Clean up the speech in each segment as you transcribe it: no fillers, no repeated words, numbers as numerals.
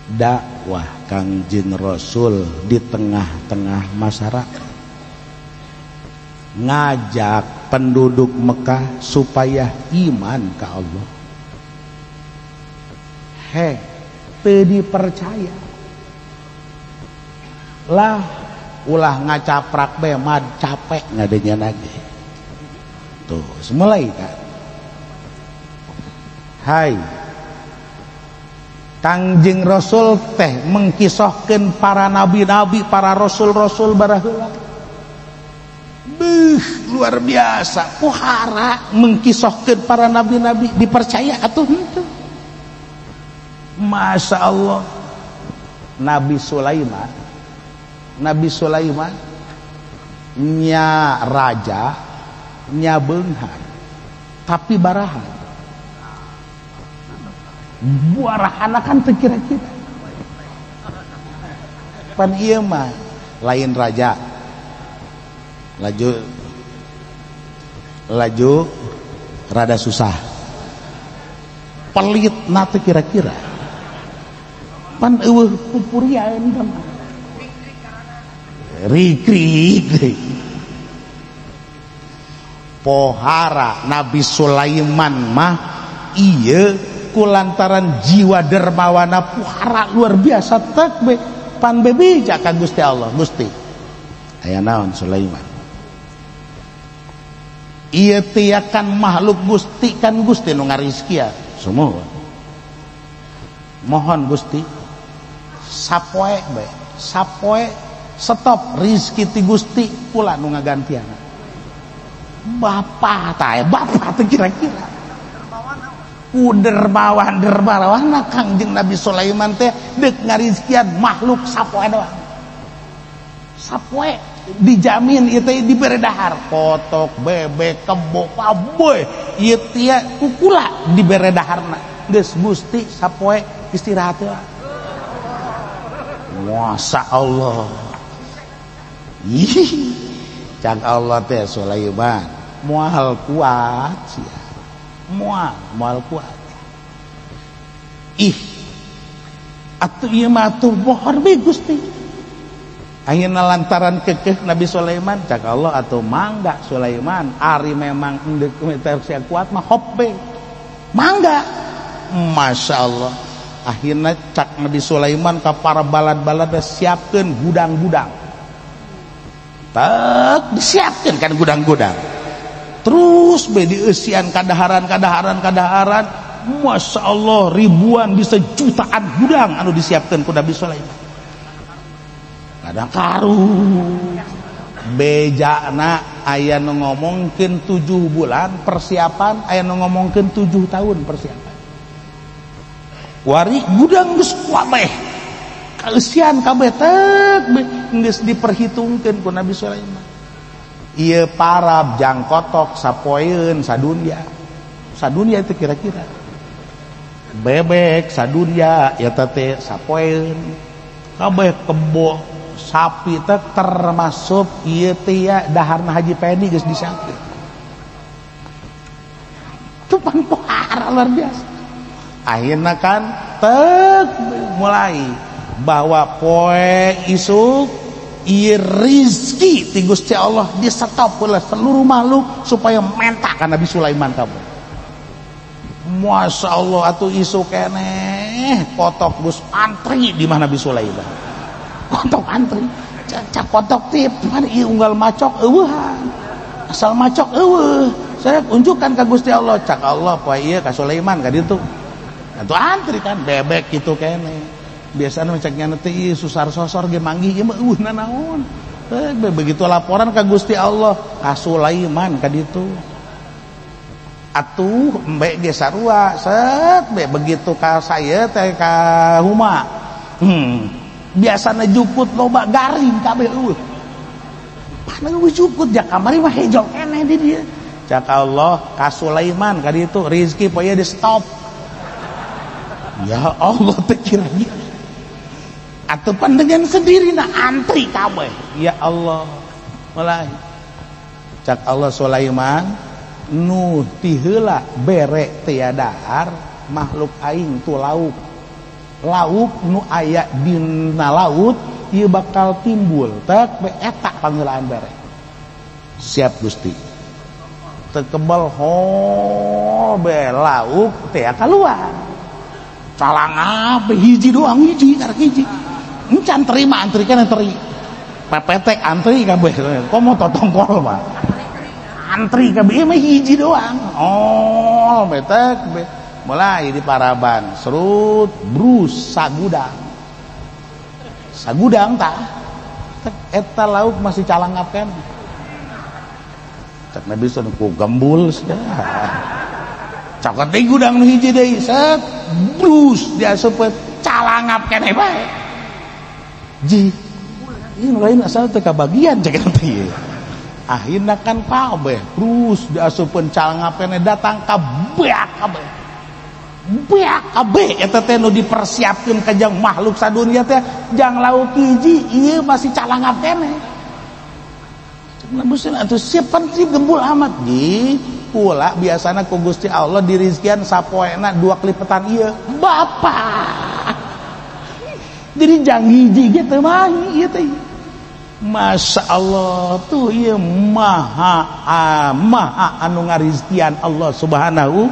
dakwah Kangjeng Rasul di tengah-tengah masyarakat, ngajak penduduk Mekah supaya iman ke Allah. Teu dipercaya lah, ulah ngacaprak be mad capek ngadenya lagi tuh semulai kan. Hai Kangjeng Rasul teh mengkisahkeun para nabi-nabi, para rasul-rasul baraheula. Luar biasa, pohara mengkisahkeun para nabi-nabi, dipercaya atuh henteu. Masya Allah. Nabi Sulaiman nya raja nya beunghar tapi barahan buarahan kan teu kira-kira pan ieu mah lain raja laju rada susah pelit na teu kira-kira pan eueuh pupurian mah rik pohara Nabi Sulaiman mah ieu kulantaran jiwa dermawana pohara luar biasa tek be pan bebija ka Gusti Allah. Gusti aya naon Sulaiman ieu tiakan makhluk Gusti kan Gusti nu ngarizkian semua mohon Gusti sapoe stop rizki ti Gusti pula nu ngagantiana bapak teh kira-kira dermawan Kangjeng Nabi Sulaiman teh deuk ngarizkian makhluk sapoe doang, sapoe dijamin ieu teh dibere dahar kotok bebek kebo kaboy ieu teh kukula dibere daharna geus Gusti sapoe istirahat heula. Masya Allah. Cak Allah teh Sulaiman moal kuat sia. Moal kuat. Atuh ieu mah atuh mohon be Gusti. Ayeuna lantaran kekeh Nabi Sulaiman cak Allah atuh mangga Sulaiman ari memang endeuh sia kuat mah hop be. Mangga. Masya Allah. Akhirnya cak Nabi Sulaiman ka para balad-balad siapkeun gudang-gudang. Tak disiapkan kan gudang-gudang terus be dieusian kadaharan. Masya Allah ribuan bisa jutaan gudang anu disiapkan ku Nabi Sulaiman. Kadang karu bejana aya nu ngomongkeun 7 bulan persiapan, aya nu ngomongkeun 7 tahun persiapan. Wari gudang geus kuabeh keusian kabeh teh geus diperhitungkeun ku Nabi Sulaiman. Ieu parab jangkotok sapoeun sadunya teh kira-kira bebek sadunya ya teh sapoeun kabeh kebo sapi teh termasuk ieu teh ya daharna Haji Pedi geus disiapkeun. Itu pan pohara luar biasa. Akhirna kan mulai bahwa poe isuk ieu rizki ti Gusti Allah di stop oleh seluruh makhluk supaya mentak ka Nabi Sulaiman kamu. Masya Allah atuh isu keneh kotok geus antri di mana Nabi Sulaiman. Kotok antri. Cak kotok tip mari ieu unggal macok eueuhan. Asal macok eueuh. Saya unjukkan ka Gusti Allah. Cak Allah poe ieu ka Sulaiman ka ditu. Atuh antri kan bebek kitu keneh. Biasanya menceknya nanti susar sosor ge manggih ieu mah nanaon. Begitu laporan ka Gusti Allah ka Sulaiman ka ditu. Atuh embe ge sarua set be begitu ka saya teh ka huma. Biasana juput loba garing kabeh eueuh. Pana juput jak kamari mah hejo keneh di dieu. Cak Allah ka Sulaiman ka ditu rezeki poe di stop. Ya Allah teh kira-kira atau pandangan sendiri na antri kabeh. Ya Allah mulai cak Allah Sulaiman nu ti heula bere teu dahar makhluk aing tu lauk lauk nu aya dina laut ieu bakal timbul tek be eta pangeulaan bere. Siap Gusti. Teu kebal ho be lauk teh kaluar. Calangap hiji doang hiji karek hiji. Encan terima antri kana teri. Pepetek antri kabeh. Komo totongkol mah. Antri kabeh ieu mah hiji doang. Oh, betek be. Mulai di Paraban, serut brus sagudang. Sagudang tah. Eta lauk masih calangap kan. Cak Nabi sun ku gembul sia. Cak teh gudang nu hiji deui set brus diasupet calangap keneh bae. Ji. Ieu lain asal teu kabagian cak eta teh. Akhirna kan kabeh brus diasupkeun calangap keneh datang ka beak kabeh. Beak kabeh eta teh nu dipersiapkeun ka jang makhluk sadunya teh jang lauk hiji ieu masih calangap keneh. Nabusin atuh siap sip gembul amat di pula biasana ku Gusti Allah dirizkian sapoena 2 klipetan ieu bapak. Jadi jang hiji ge teu mahi ieu teh. Masya Allah tuh ieu maha anu ngarizkian Allah Subhanahu.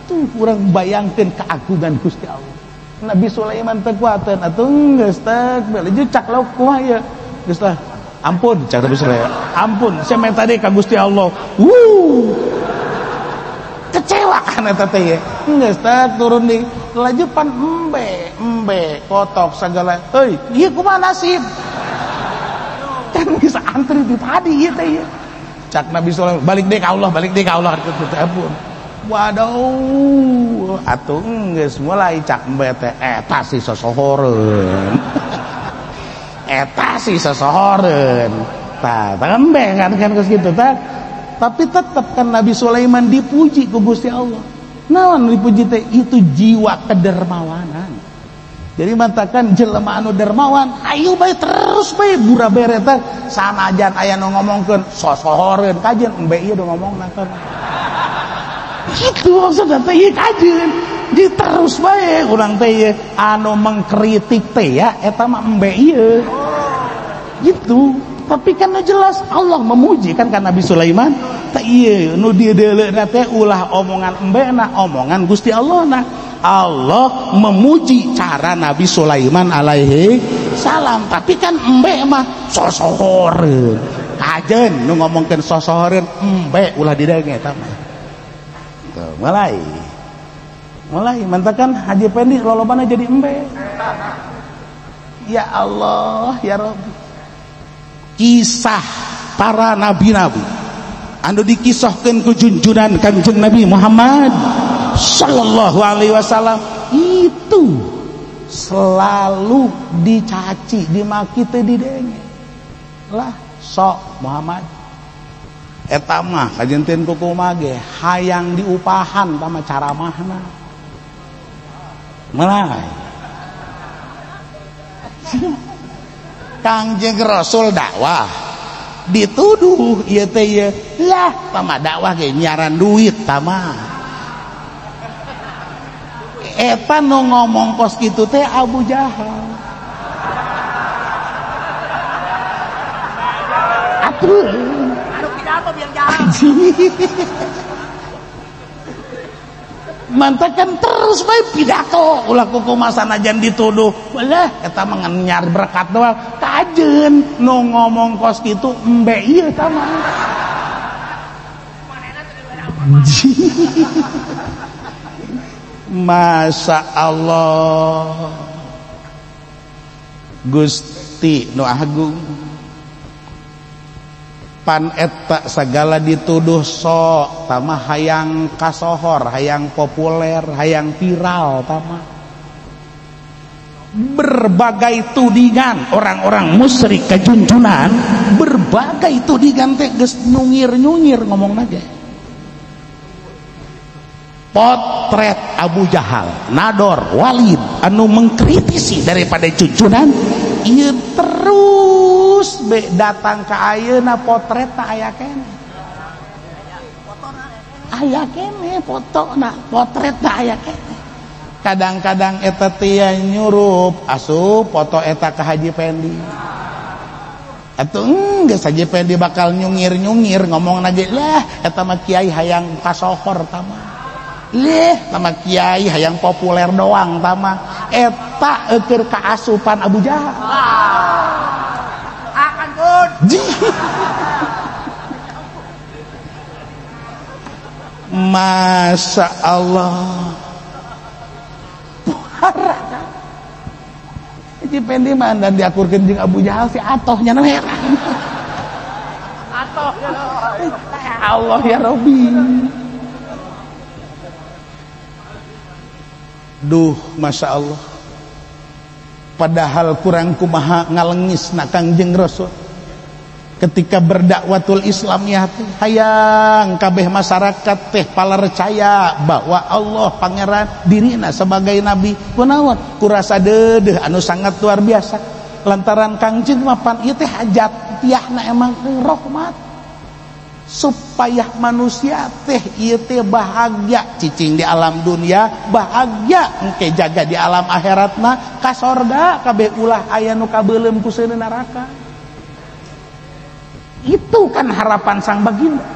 Tuh urang bayangkeun keagungan Gusti Allah. Nabi Sulaiman teu kuateun atuh geus teh beuleju cak lauk kumaha ieu. Geus lah ampun cak Nabi Sulaiman. Ampun saya minta deui ka Gusti Allah. Kecewa kan eta teh. Geus teh turun di laju pan embe kotok sagala. Heuy, ieu kumaha nasib? Kan bisa antri di tadi ieu teh. Cak Nabi Sulaiman balik deui ka Allah, ampun. Waduh, atuh geus mulai cak embe teh eta si sosohoreun. Eta si sosohoreun. Tah, embe kan geus kitu tah. Tapi tetap kan Nabi Sulaiman dipuji ku Gusti Allah. Naon dipuji teh? Itu jiwa kedermawanan. Jadi mantakan jelema anu dermawan, ayo bae terus bae bura-bere teh sanajan aya nu ngomongkeun sosohoreun kajeun embe ieu do ngomongna kan. Gitu maksudnya teh ieu kajeun. Di terus bae urang teh anu mengkritik teh ya eta mah embe ieu. Gitu. Tapi kan jelas Allah memuji kan Nabi Sulaiman. Teh ieu nu dideuleuna teh ulah omongan embena, omongan Gusti Allah na. Allah memuji cara Nabi Sulaiman alaihi salam. Tapi kan embe mah sosohoreun. Kajeun nu ngomongkeun sosohoreun embe ulah didenge eta mah. Tuh, mulai mantakan Haji Pendi lolobana jadi embe. Ya Allah, ya Rabbi. Kisah para nabi-nabi anu dikisahkeun ku junjunan Kanjeng Nabi Muhammad sallallahu alaihi wasallam itu selalu dicaci, dimaki teh didenge. Lah sok Muhammad eta mah kajenteun ku kumaha ge hayang diupahan tama caramahna. Mulai Kangjeng Rasul dakwah dituduh ieu teh ieu lah tama dakwah ge nyaran duit tama eta nu ngomong kos kitu teh Abu Jahal atuh anu pidato biang jahal mantakan terus bae pidato ulah kumaha sanajan dituduh belah eta mah nyari berkat doang kajeun nu ngomong kos kitu embe ieu eta mah Masya Allah Gusti nu agung pan eta segala dituduh sok tama hayang kasohor, hayang populer, hayang viral tama berbagai tudingan orang-orang musyrik kejunjunan berbagai tudingan teh geus nyungir-nyungir ngomongna ge potret Abu Jahal, Nador, Walid anu mengkritisi daripada junjunan ieu terus datang ke ayeuna potret tak aya kene aya kene fotona potret tak aya kene kadang-kadang eta teh nyurup asup foto eta ka Haji Pendi. Atuh geus Haji Pendi bakal nyungir-nyungir ngomong lagi lah eta mah kiai hayang kasohor tama. Leh nama kiai hayang populer doang tama. Eta keur kaasupan Abu Jahal. Akan pun. Masya Allah. Puara kan. Haji Pendi mah dan diakurkeun jeung Abu Jahal si atohnya na heran. Atoh ya Allah ya Rabbi. Duh, Masya Allah. Padahal kurang kumaha ngalengis na Kangjeng Rasul ketika berdakwatul Islam ya teh hayang kabeh masyarakat teh palercaya bahwa Allah pangeran dirina sebagai nabi. Kunaon? Kurasa deudeuh anu sangat luar biasa. Lantaran Kangjeng mapan ieu teh hajat tiahna emang rahmat supaya manusia teh ieu teh bahagia cicing di alam dunia, bahagia engke jaga di alam akhiratna ka sorga kabeh ulah aya nu kabeulem ku seueur neraka. Itu kan harapan sang baginda.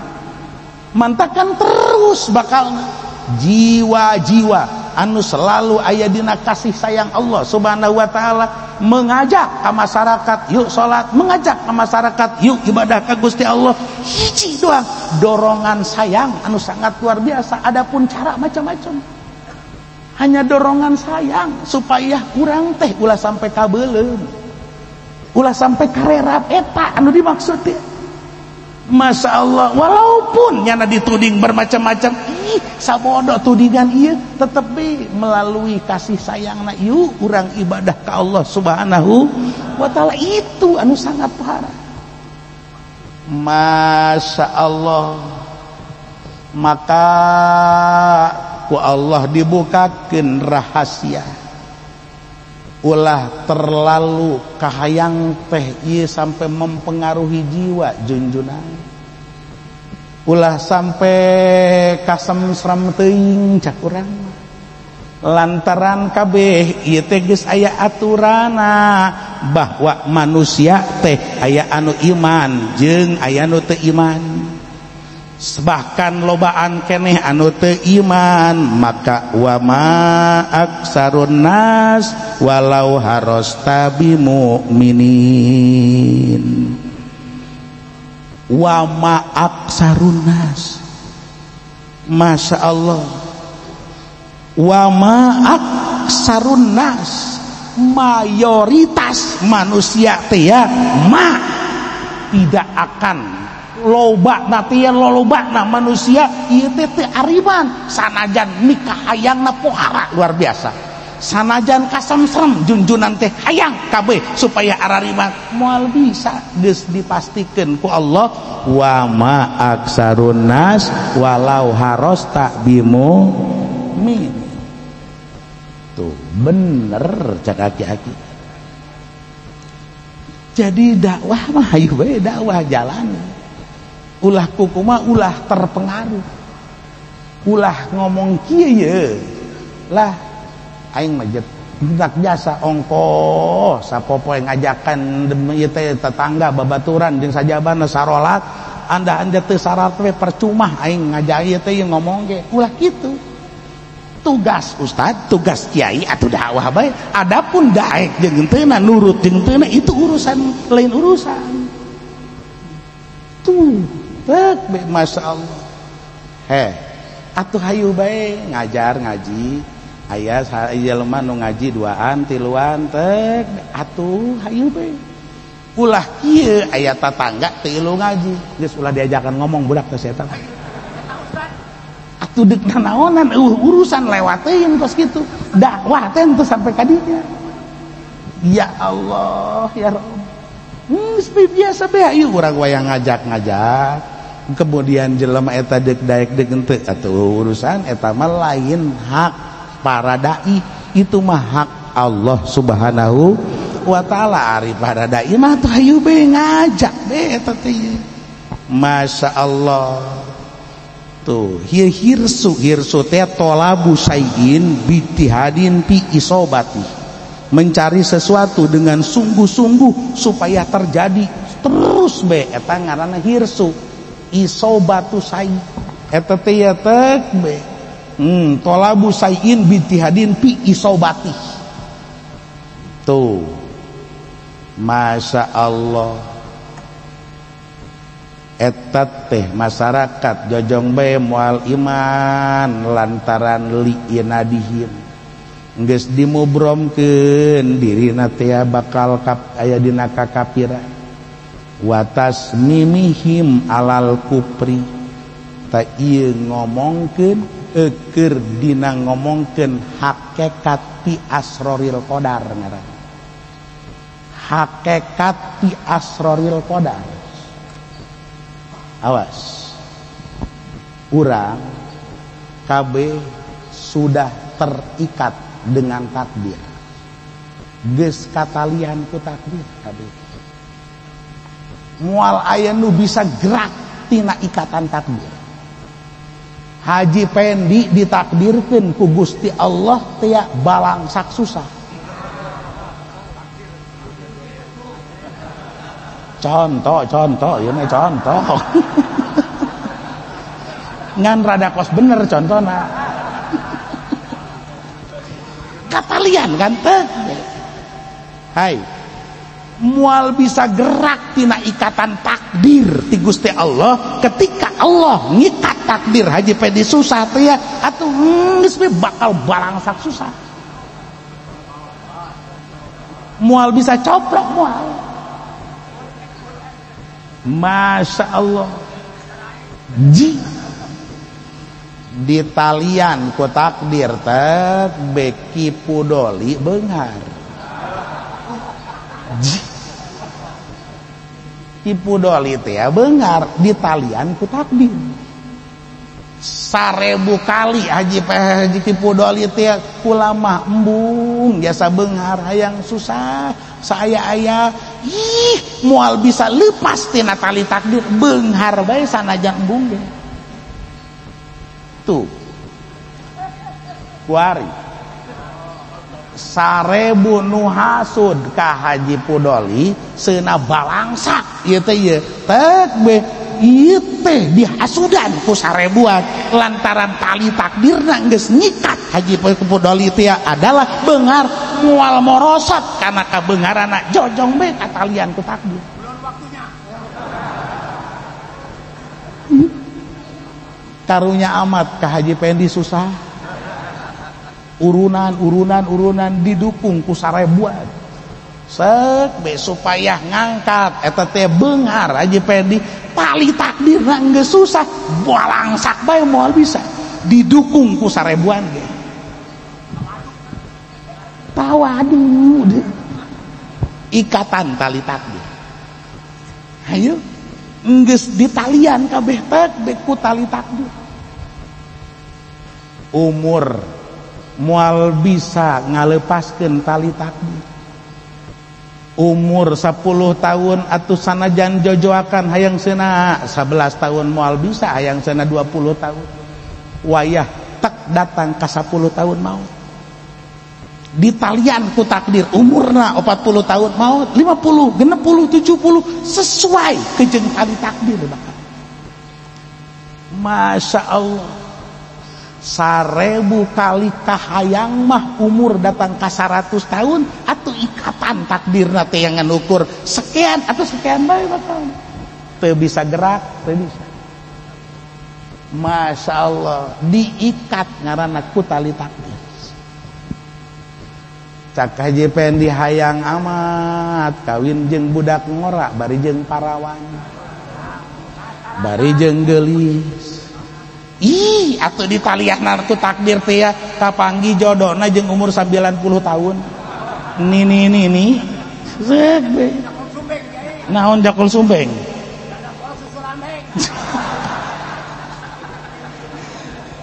Mantakan terus bakalna jiwa-jiwa anu selalu aya dina kasih sayang Allah Subhanahu wa taala mengajak ka masyarakat yuk salat, mengajak ka masyarakat yuk ibadah ka Gusti Allah. Hiji doang dorongan sayang anu sangat luar biasa. Adapun cara macam-macam. Hanya dorongan sayang supaya urang teh ulah sampai kabeulem. Ulah sampai karerap eta anu dimaksud teh. Masya Allah, walaupun nyana dituding bermacam-macam, sabodo tudingan ieu tetep be melalui kasih sayangna ieu urang ibadah ka Allah Subhanahu wa taala itu anu sangat parah. Masya Allah. Maka ku Allah dibukakeun rahasia ulah terlalu kahayang teh ieu sampai mempengaruhi jiwa junjunan. Ulah sampai kasemsrem teuing cak urang. Lantaran kabeh ieu teh geus aya aturana bahwa manusia teh aya anu iman jeung aya anu teu iman. Bahkan lobaan keneh anu teu iman, maka wa ma aksarun nas walau harasta bimu'minin. Wa ma aksarun nas, Masya Allah. Wa ma aksarun nas, mayoritas manusia teh ya ma tidak akan loba natian loba na manusia ieu teh teu ariman sanajan nikah hayangna pohara luar biasa, sanajan kasemsrem junjunan teh hayang kabeh supaya arariman moal bisa geus dipastikeun ku Allah wa ma aksarun nas walau harasta bimu'min. Tuh bener cak aki-aki. Jadi dakwah mah hayu bae dakwah jalan. Ulah kukuma ulah terpengaruh, ulah ngomong kieu lah aing mah hendak jasa ongko sapopoe ngajakan demi teh tetangga babaturan jeung sajabana sarolat anda teu sarat we percuma aing ngajak ieu teh ngomong ge ulah kitu. Tugas ustad, tugas kiai atuh dakwah bae. Adapun daek jeung teuna nurut jeung teuna itu urusan lain urusan. Tuh Masya Allah. Atuh hayu bae ngajar ngaji aya jelema nu ngaji 2an 3an teh atuh hayu bae. Ulah kieu aya tatangga 3 ngaji geus ulah diajakan ngomong budak teh eta. Atuh deuk naonan urusan lewateun kos kitu. Dakwah teh teu sampai ka dinya. Ya Allah ya Rabb. Seperti biasa bae ieu urang wayang ngajak-ngajak. Kemudian jelema eta deuk daek deuk henteu atuh urusan eta mah lain hak para dai, itu mah hak Allah Subhanahu wa taala. Ari para dai mah tuh hayu be ngajak be eta teh. Masya Allah. tuh hirsu teh tolabu sayin bitihadin pi isobati, mencari sesuatu dengan sungguh-sungguh supaya terjadi terus be eta ngaranna hirsu. Isobatu say eta teh ya tek be tolabu sayin bitihadin pi isobati. Tuh Masya Allah, eta teh masyarakat jojong bae moal iman lantaran liinadihim geus dimubromkeun dirina teh bakal aya dina kakafiran watas mimihim alal kupri. Ta ieu ngomongkeun keur dina ngomongkeun hakikat pi asroril qadar ngaranna. Hakikat pi asroril qadar. Awas, urang KB sudah terikat dengan takdir, geus katalian ku takdir KB. Moal aya nu bisa gerak tina ikatan takdir. Haji Pendi ditakdirkeun ku Gusti Allah teu balangsak susah. Contoh ya mah contoh. Ngan rada kos bener contohna. Katalian kan teh. Hai. Mual bisa gerak tina ikatan takdir ti Gusti Allah ketika Allah ngikat takdir Haji Pendi susah teh ya atuh geus bakal balangsak susah. Mual bisa coplok mual. Masya Allah, ji di talian ku takdir tek beki pudoli beunghar. Ji ki pudoli teh beunghar di talian ku takdir. 1000 kali haji ki pudoli teh kula mah embung jasa beunghar hayang susah saya aya moal bisa lepas tina tali takdir beunghar bae sanajan embung ge. Tuh kuari 1000 nu hasud ka Haji Pudoli seuna balangsak ieu teh ieu tek be ieu teh dihasudan ku 1000-an lantaran tali takdirna geus nyikat Haji Pudoli teh adalah beunghar moal morosot kana kabeungharana jojong be katalian ku takdir. Belum waktunya. Karunya amat ka Haji Pendi susah. Urunan didukung ku 1000-an. Sek be supaya ngangkat eta teh beunghar Haji Pendi tali takdirna geus susah balangsak bae moal bisa didukung ku 1000-an ge. Tawadu ikatan tali takdir. Hayu geus ditalian kabeh tek beku tali takdir. Umur moal bisa ngalepaskeun tali takdir. Umur 10 tahun atuh sanajan jojoakan hayang seuna 11 tahun moal bisa hayang seuna 20 tahun. Wayah tek datang ka 10 tahun maut. Di talian ku takdir umurna 40 tahun maut 50, 60, 70 sesuai kejeung tali takdir bakal. Masya Allah 1000 kali kahayang mah umur datang ka 100 tahun atuh ikatan takdirna teh yang ngukur sekian atau sekian bae bakal teu bisa gerak teu bisa. Masya Allah diikat ngaranna ku tali takdir. Cak Haji Pendi hayang amat kawin jeung budak ngora bari jeung parawan bari jeung geulis. Ih atuh ditaliahna ku takdir teh ya kapanggi jodona jeung umur 90 tahun. Nini zeuk be. Naon jakul sumbeng?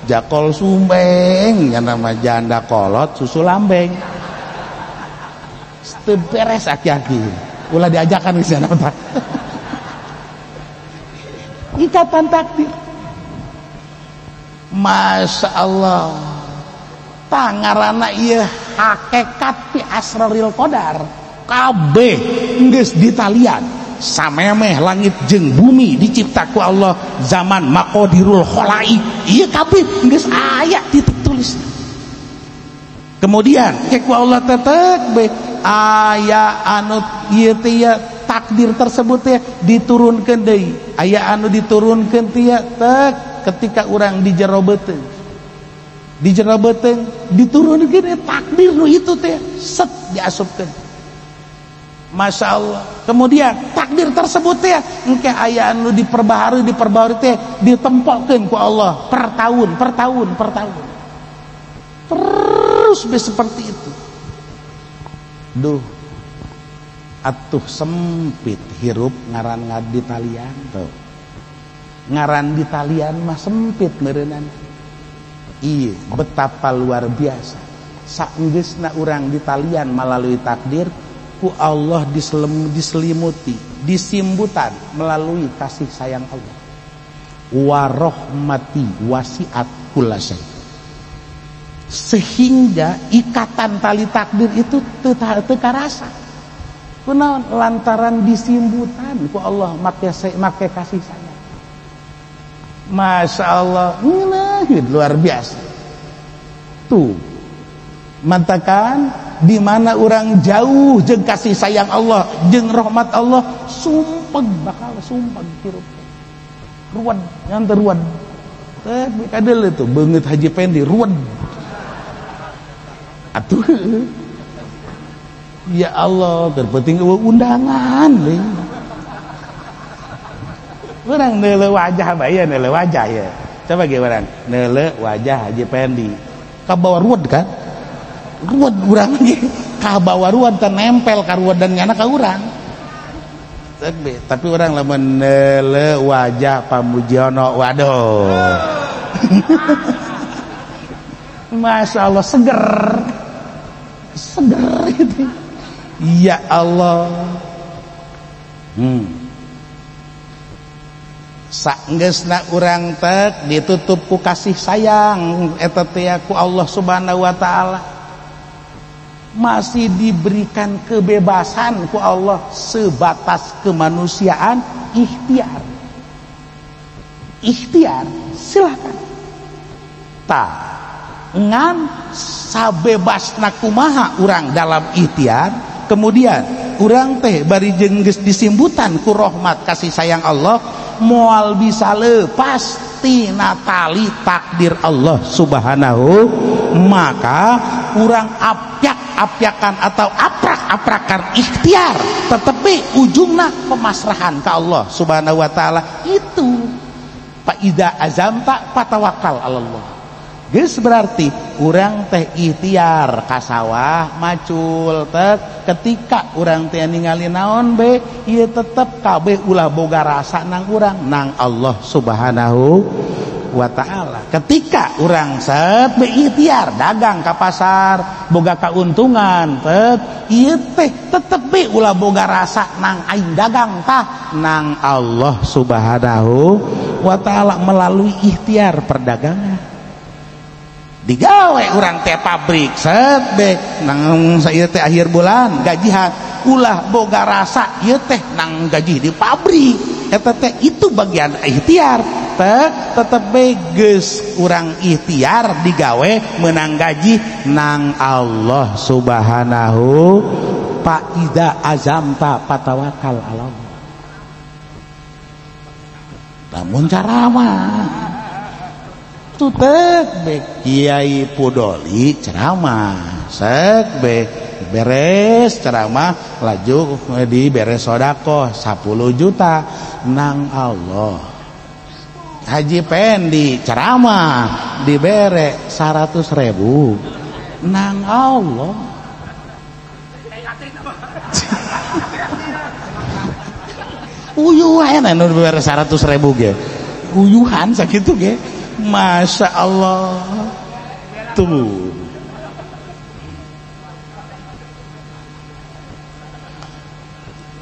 Jakol sumbeng yang nama janda kolot susu lambeng. Teu beres aki-aki. Ulah diajakan di sana Pak. Ikatan takdir. Masya Allah, tangarana ieu hakikat fi asraril qadar kabeh geus ditalian. Samemeh langit jeung bumi dicipta ku Allah zaman maqadirul khalaik, ieu kabeh geus aya titik tulis. Kemudian ku Allah tetek be aya anu ieu teh takdir tersebut teh diturunkeun deui, aya anu diturunkeun teh tek ketika urang di jero beuteung. Di jero beuteung diturunkeun takdir nu itu teh set diasupkeun. Masya Allah. Kemudian takdir tersebut teh engke aya anu diperbaharui teh ditempokkeun ku Allah per tahun. Terus be seperti itu. Duh. Atuh sempit hirup ngaran ditalian tuh. Ngaran ditalian mah sempit meureunana. Iya, betapa luar biasa. Saenggeusna urang ditalian melalui takdir ku Allah diselimuti, disimbutan melalui kasih sayang Allah. Warahmati wasiat kullasyai. Sehingga ikatan tali takdir itu teu karasa. Kunaon lantaran disimbutan ku Allah make kasih sayang. Masya Allah, luar biasa. Tuh, mantakan di mana orang jauh jeung kasih sayang Allah jeung rahmat Allah sumpeg bakal sumpeg hirup ruwed nganter ruwed teh kadel itu beungeut Haji Pendi ruwed atuh ya Allah terpenting undangan deui urang neuleuh wajah bae neuleuh wajah ya coba ge urang neuleuh wajah Haji Pendi kabawa ruwed kan ruwed urang ge kabawa ruwed teh nempel ka ruwedannyana ka urang. Tapi urang lamun neuleuh wajah Pamujiono waduh. Masya Allah seger itu. Ya Allah. Saenggeusna urang teh ditutup ku kasih sayang eta teh ku Allah Subhanahu wa taala. Masih diberikan kebebasan ku Allah sebatas kemanusiaan ikhtiar silakan ngan sabebasna kumaha urang dalam ikhtiar kemudian urang teh bari jeung geus disimbutan ku rahmat kasih sayang Allah moal bisa lepas tina tali takdir Allah Subhanahu maka urang apyakan atau aprak-aprakan ikhtiar tetapi ujungna pemasrahan ke Allah Subhanahu wa taala itu fa idza azamta fatawakal 'alallah geus berarti urang teh ikhtiar ka sawah macul teh ketika urang teh ningali naon be ieu tetep kabeh ulah boga rasa nang urang nang Allah Subhanahu wa ta'ala ketika urang set beikhtiar dagang ka pasar boga kauntungan ieu teh tetep be ulah boga rasa nang aing dagang tah nang Allah Subhanahu wa ta'ala melalui ikhtiar perdagangan digawe urang teh pabrik set be nang ieu teh akhir bulan gajihan ulah boga rasa ieu teh nang gaji di pabrik eta teh itu bagian ikhtiar tetep geus urang ikhtiar digawe menang gaji nang Allah Subhanahu fa idza azamta fatawakal 'alallah lamun ceramah tu tek be Kiai Pudoli ceramah sek be beres ceramah laju di beres sedekah 10 juta nang Allah Haji Pendi ceramah dibere 100.000 nang Allah uyuhan anu dibere 100.000 ge uyuhan sakitu ge Masya Allah tuh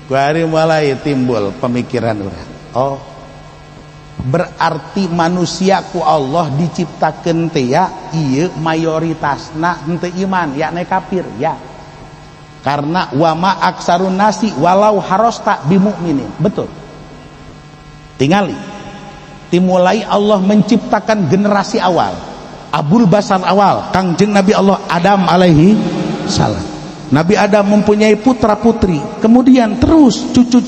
hari mulai timbul pemikiran orang oh berarti manusia ku Allah diciptakeun teh ya ieu mayoritasna henteu iman yakni kafir ya. Karena wama aksarun nasi walau harosta bimu'minin. Betul. Tingali dimulai Allah menciptakan generasi awal, Abul Basar awal, Kangjeng Nabi Allah Adam alaihi salam. Nabi Adam mempunyai putra putri, kemudian terus cucu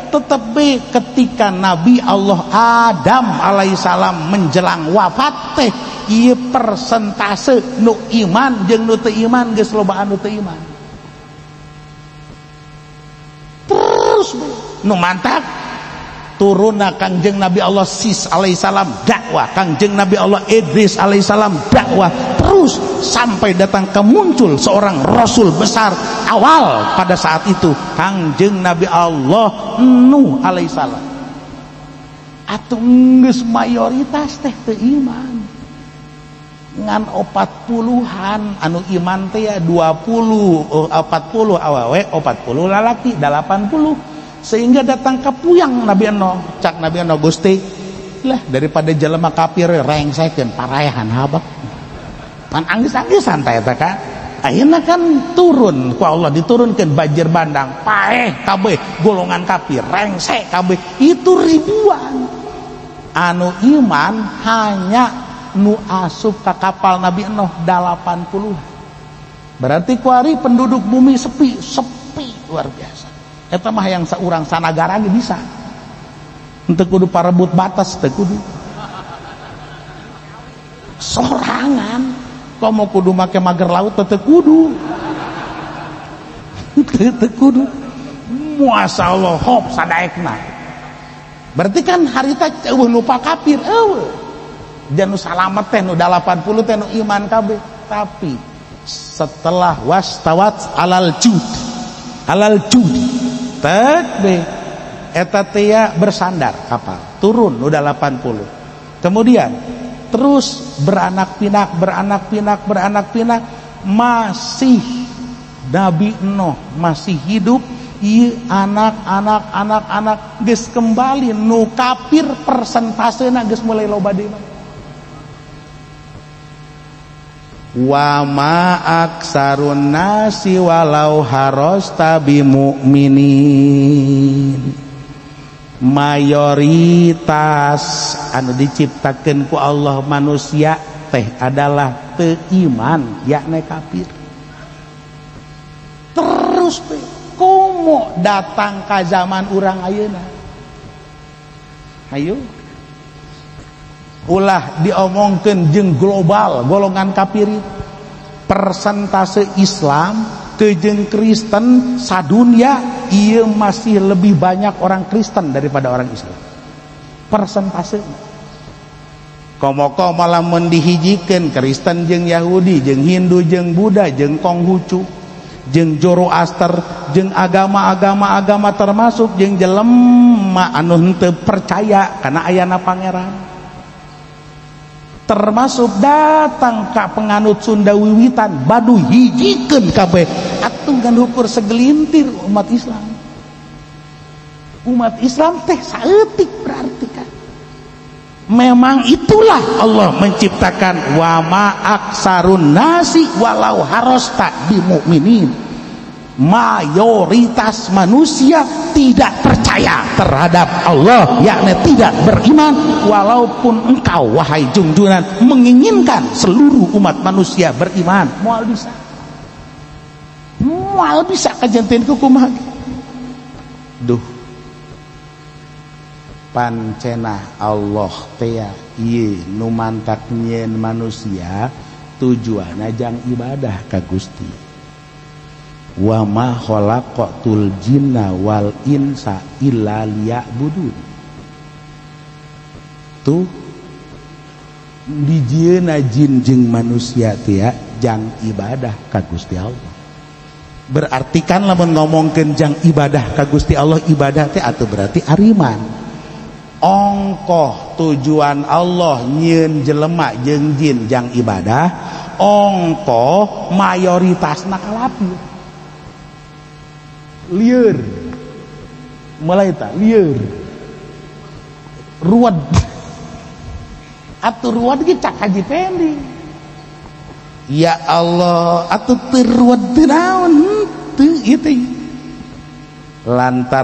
tetap ketika Nabi Allah Adam alaihissalam menjelang wafat teh ieu persentase nu iman jeung nu teu iman geus lobaan nu teu iman. Terus nu mantap turunna Kangjeng Nabi Allah Sis alaihissalam dakwah, Kangjeng Nabi Allah Idris alaihissalam dakwah, terus sampai datang ke muncul seorang rasul besar awal pada saat itu Kangjeng Nabi Allah Nuh alaihissalam. Atuh geus mayoritas teh teu iman. Ngan 40-an anu iman teh ya 20 40 awewe 40 lalaki 80 sehingga datang ke puyang Nabi Nuh. Cak Nabi Nuh Gusti lah daripada jelema kafir rengsekeun parayahan habak pan anggis-anggisan teh eta kan ayeuna kan turun ku Allah diturunkeun banjir bandang paeh kabeh golongan kafir rengsek kabeh itu ribuan anu iman hanya nu asup ka kapal Nabi Nuh 80. Berarti kuari penduduk bumi sepi luar biasa. Eta mah yang saurang sanagara ge bisa. Henteu kudu parebut batas teu kudu. Sorangan komo kudu make mager laut teu kudu. Teu kudu. Masyaallah hop sadaekna. Berarti kan harita eueuh nu kafir eueuh. Janu salamet teh nu 80 teh nu iman kabeh. Tapi setelah wastawat alal jud tekbe eta teh bersandar kapal turun nu 80. Kemudian terus beranak pinak masih Nabi Nuh masih hidup. Ieu anak geus kembali nu kafir persentasena geus mulai loba deui. Wa ma aksarun nasi walau harosta bimu'minin. Mayoritas anu diciptakeun ku Allah manusia teh adalah teu iman yakni kafir. Terus teh komo datang ka zaman urang ayeuna. Hayu ulah diomongkeun jeung global golongan kafir persentase Islam teu jeung Kristen sadunya ieu masih lebih banyak orang Kristen daripada orang Islam persentase. Komo-komo lamun dihijikeun Kristen jeung Yahudi jeung Hindu jeung Buddha jeung Konghucu jeung Zoroaster jeung agama termasuk jeung jelema anu henteu percaya kana ayana pangeran. Termasuk datang ka penganut Sunda wiwitan badu hijikeun kabeh atuh kan ukur segelintir umat Islam teh saeutik berarti kan memang itulah Allah menciptakan wa ma aksarun nasi walau harosta bimu'minin. Mayoritas manusia tidak percaya terhadap Allah yakni tidak beriman walaupun engkau wahai junjungan menginginkan seluruh umat manusia beriman moal bisa kajenteun ku kumaha duh pancena Allah teh ieu nu mantak nyieun manusia tujuanna jang ibadah ka Gusti. Wa ma khalaqatul jinna wal insa illa liya'budun. Tuh dijieuna jin jeung manusia teh jang ibadah ka Gusti Allah. Berarti kan lamun ngomongkeun jang ibadah ka Gusti Allah ibadah teh atuh berarti ariman. Ongkoh tujuan Allah nyieun jelema jeung jin jang ibadah, ongkoh mayoritasna kalapir. Lieur mulai tak lieur ruwet atuh ruwet ge cak Haji Pendi. Ya Allah, atuh teu ruwet teu naon teu ieu teh. Lantaran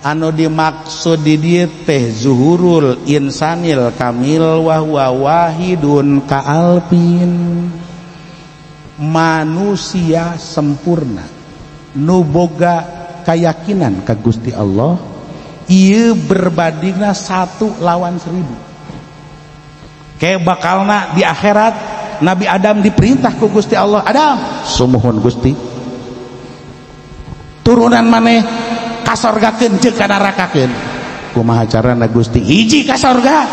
anu dimaksud di dieu teh zuhurul insanil kamil wa huwa wahidun ka'alpin, manusia sempurna nu boga kayakinan ka Gusti Allah ieu berbandingna 1 lawan 1000. Kayak bakalna di akhirat Nabi Adam diperintah ku Gusti Allah, Adam sumuhun Gusti turunan maneh kasorgakeun jeung ka nerakakeun. Kumaha carana Gusti? Hiji ka sorga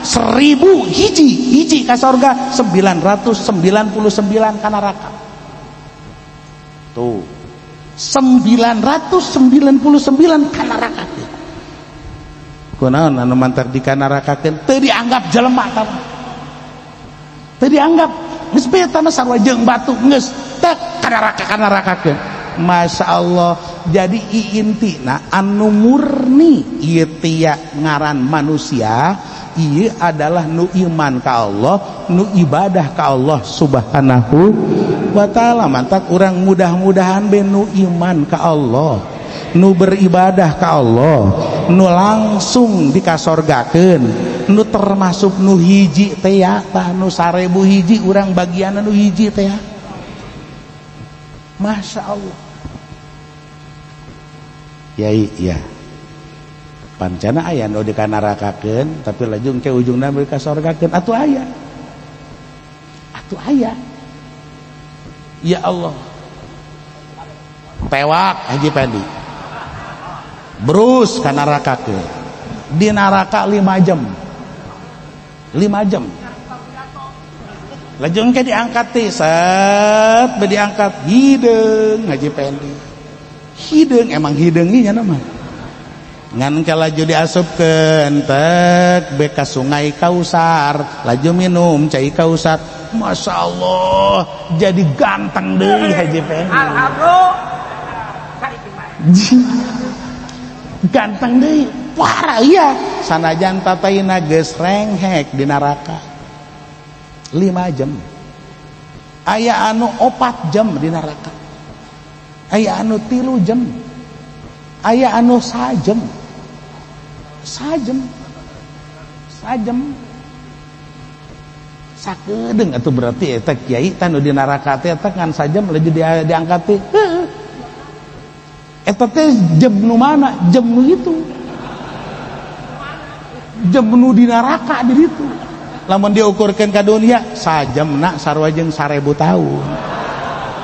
1000 hiji ka sorga 999 ka neraka. Tuh 999 ka neraka. Kunaon anu mantak di ka nerakakeun teu dianggap jelema tah. Teu dianggap geus beta mah sarua jeung batu geus tek ka nerakakeun. Masya Allah. Jadi intina anu murni ieu tia ngaran manusia, ieu adalah nu iman ka Allah, nu ibadah ka Allah subhanahu wa ta'ala. Mantak urang mudah-mudahan be nu iman ka Allah, nu beribadah ka Allah, nu langsung dikasorgakeun, nu termasuk nu hiji teh ya, tah nu 1000 hiji urang bagian nu hiji teh ya. Masya Allah. Yai ya pancana aya nu dikanarakakeun tapi lajung ke ujungna beuki kasorgakeun atuh aya ya Allah. Pewak Haji Pendi brus kanarakakeun di neraka 5 jam lajung ke diangkat teh set be diangkat hideung Haji Pendi. Hideung emang hideung nya nama ngan kalaju diasupkeun tek be ka Sungai Kausar laju minum cai Kausar. Masya Allah jadi ganteng deui Haji Pendi. Ganteng deui parah ya sanajan tataina geus renghek di neraka 5 jam. Aya anu 4 jam di neraka, aya anu 3 jam, aya anu sajam sakedeung atuh berarti eta kiai tanu di neraka teh eta ngan sajam lagi diangkat teh eta teh jam nu mana? Jam nu itu, jam nu di neraka di ditu. Lamun diukurkeun ka dunia sajamna sarua jeung 1000 tahun.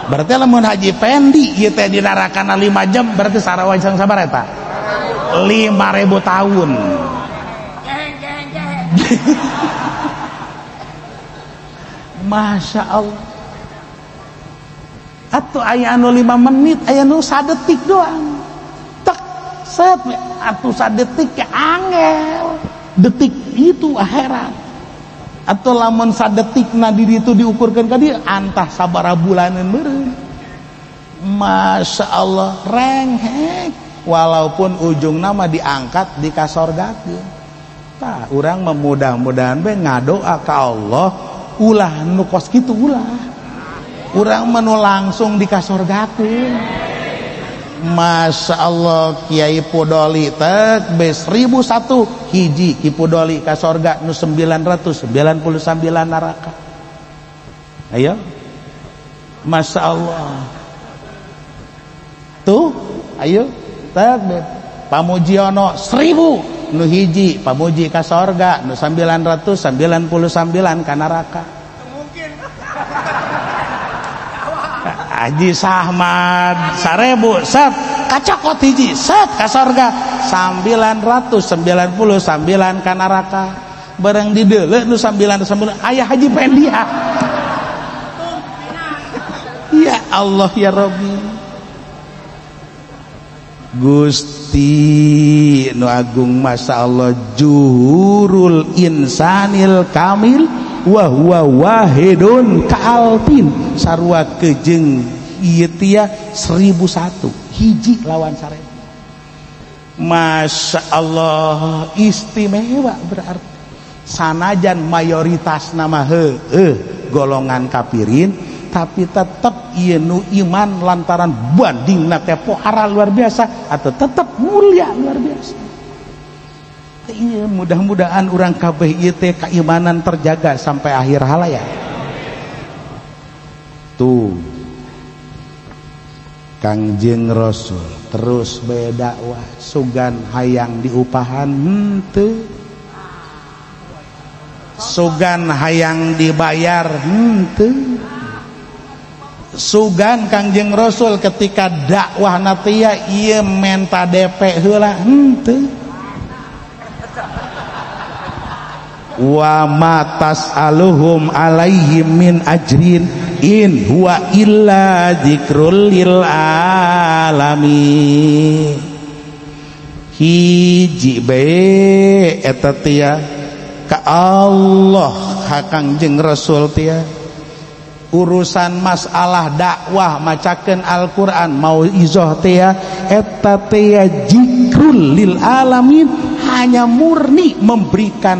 Berarti lamun Haji Pendi ieu teh di narakana 5 jam berarti sarua jeung sabaraha eta? 5000 tahun. Masya Allah. Atuh aya anu 5 menit, aya anu sadetik doang. Tek set atuh sadetik ke angel. Detik itu akhirat. Atau lamun sadetikna di ditu diukurkeun ka dieu antah sabaraha bulaneun meureun. Masya Allah renghek walaupun ujungna mah diangkat dikasorgakeun. Tah urang mudah-mudahan be ngadoa ka Allah ulah nu kos kitu ulah. Urang mah nu langsung dikasorgakeun. Masya Allah Kiai Pudoli tek be 1001 hiji Ki Pudoli ka sorga nu 999 neraka. Ayo Masya Allah tuh ayo tek be Pamujiono 1000 nu hiji pamuji ka sorga nu 999 ka neraka. Haji Sahmad 1000 set kacokot hiji set ka sorga 999 ka neraka. Bareng di deuleu nu 99 aya Haji Pendi. Ya Allah ya Rabbi Gusti nu agung masya Allah juhurul insanil kamil wa huwa wahidun ka'alfin sarua kejeung ieu tia 1001 hiji lawan 1000. Masya Allah, istimewa berarti. Sanajan mayoritas nama golongan kafirin, tapi tetap ieu nu iman lantaran bandingna teh pohara luar biasa atau tetap mulia luar biasa. Iya, mudah-mudahan orang kabeh ieu teh keimanan terjaga sampai akhir hayat. Tuh Kangjeng Rasul terus berdakwah, sugan hayang diupahan henteu, sugan hayang dibayar henteu. Sugan Kangjeng Rasul ketika dakwah natia ieu menta DP heula henteu. Wa ma tas'aluhum alaihim min ajrin in huwa illa dzikrul lil alamin. Hiji bae eta tia ka Allah ka Kangjeng Rasul tia urusan masalah dakwah macakeun Al-Qur'an mau izoh tia eta tia dzikrul lil alamin, hanya murni memberikan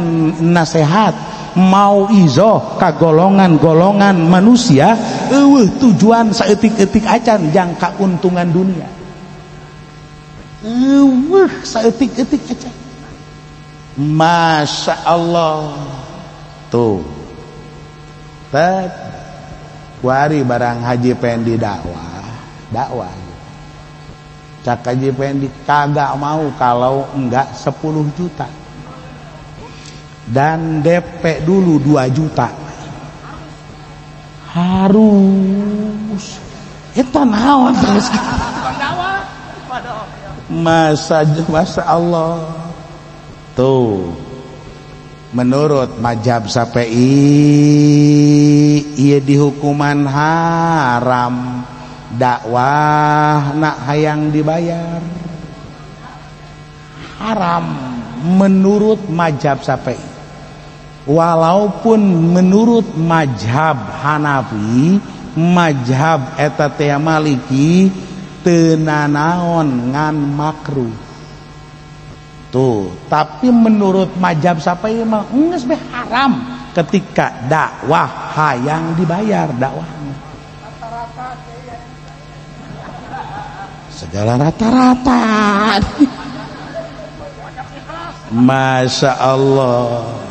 nasihat mau izoh ka golongan-golongan manusia, tujuan saeutik-eutik acan jang kauntungan dunia, saeutik-eutik acan. Masya Allah. Tuh kuari barang Haji Pendi dakwah Cak Haji Pendi kagak mau kalau enggak 10 juta dan DP dulu 2 juta. Harus itu naon terus Masya Allah. Tuh menurut mazhab Syafi'i ieu dihukuman haram dakwah nak hayang dibayar, haram menurut mazhab Syafi'i. Walaupun menurut mazhab Hanafi, mazhab eta teh Maliki teu nanaon ngan makruh. Tuh, tapi menurut mazhab Syafi'i mah geus be haram ketika dakwah hayang dibayar dakwahnya. Segala rata-rata. Masya Allah.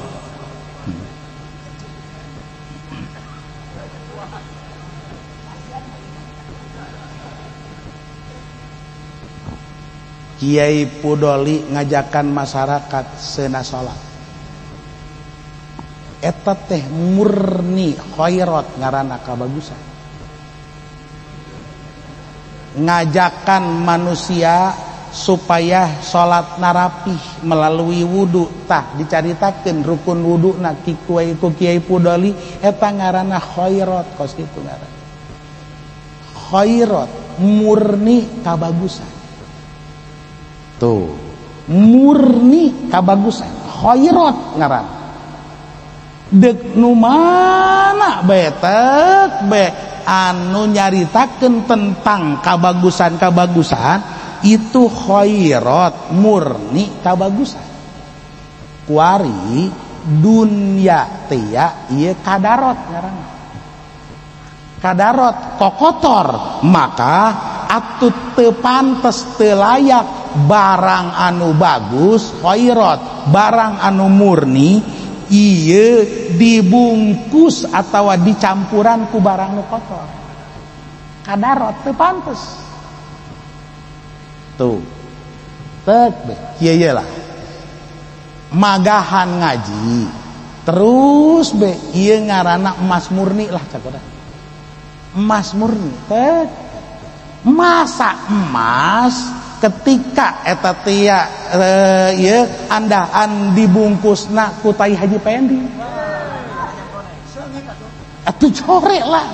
Kiai Pudoli ngajakan masyarakat seuna salat. Eta teh murni khairat ngaranna kabagusan. Ngajakan manusia supaya salat narapih melalui wudu, tah dicaritakeun rukun wuduna ku Kiai Pudoli eta ngaranna khairat, kos kitu ngaranna. Khairat murni kabagusan. Tuh, murni kabagusan, khairat ngaran. Dek nu mana betek be anu nyaritakeun tentang kabagusan-kabagusan itu khairat murni kabagusan. Kuari dunya tia ieu kadarot ngaran. Kadarot kokotor, maka atut teu pantes teu layak barang anu bagus khairat, barang anu murni ieu dibungkus atau dicampuran ku barang nu kotor. Kadarot teu pantes. Tuh. Tek kieu lah. Magahan ngaji. Terus be ieu ngaranna emas murni lah cak urang. Emas murni. Tek. Masa emas ketika eta tia ieu andahan dibungkusna ku tai Haji Pendi. Atuh core lah.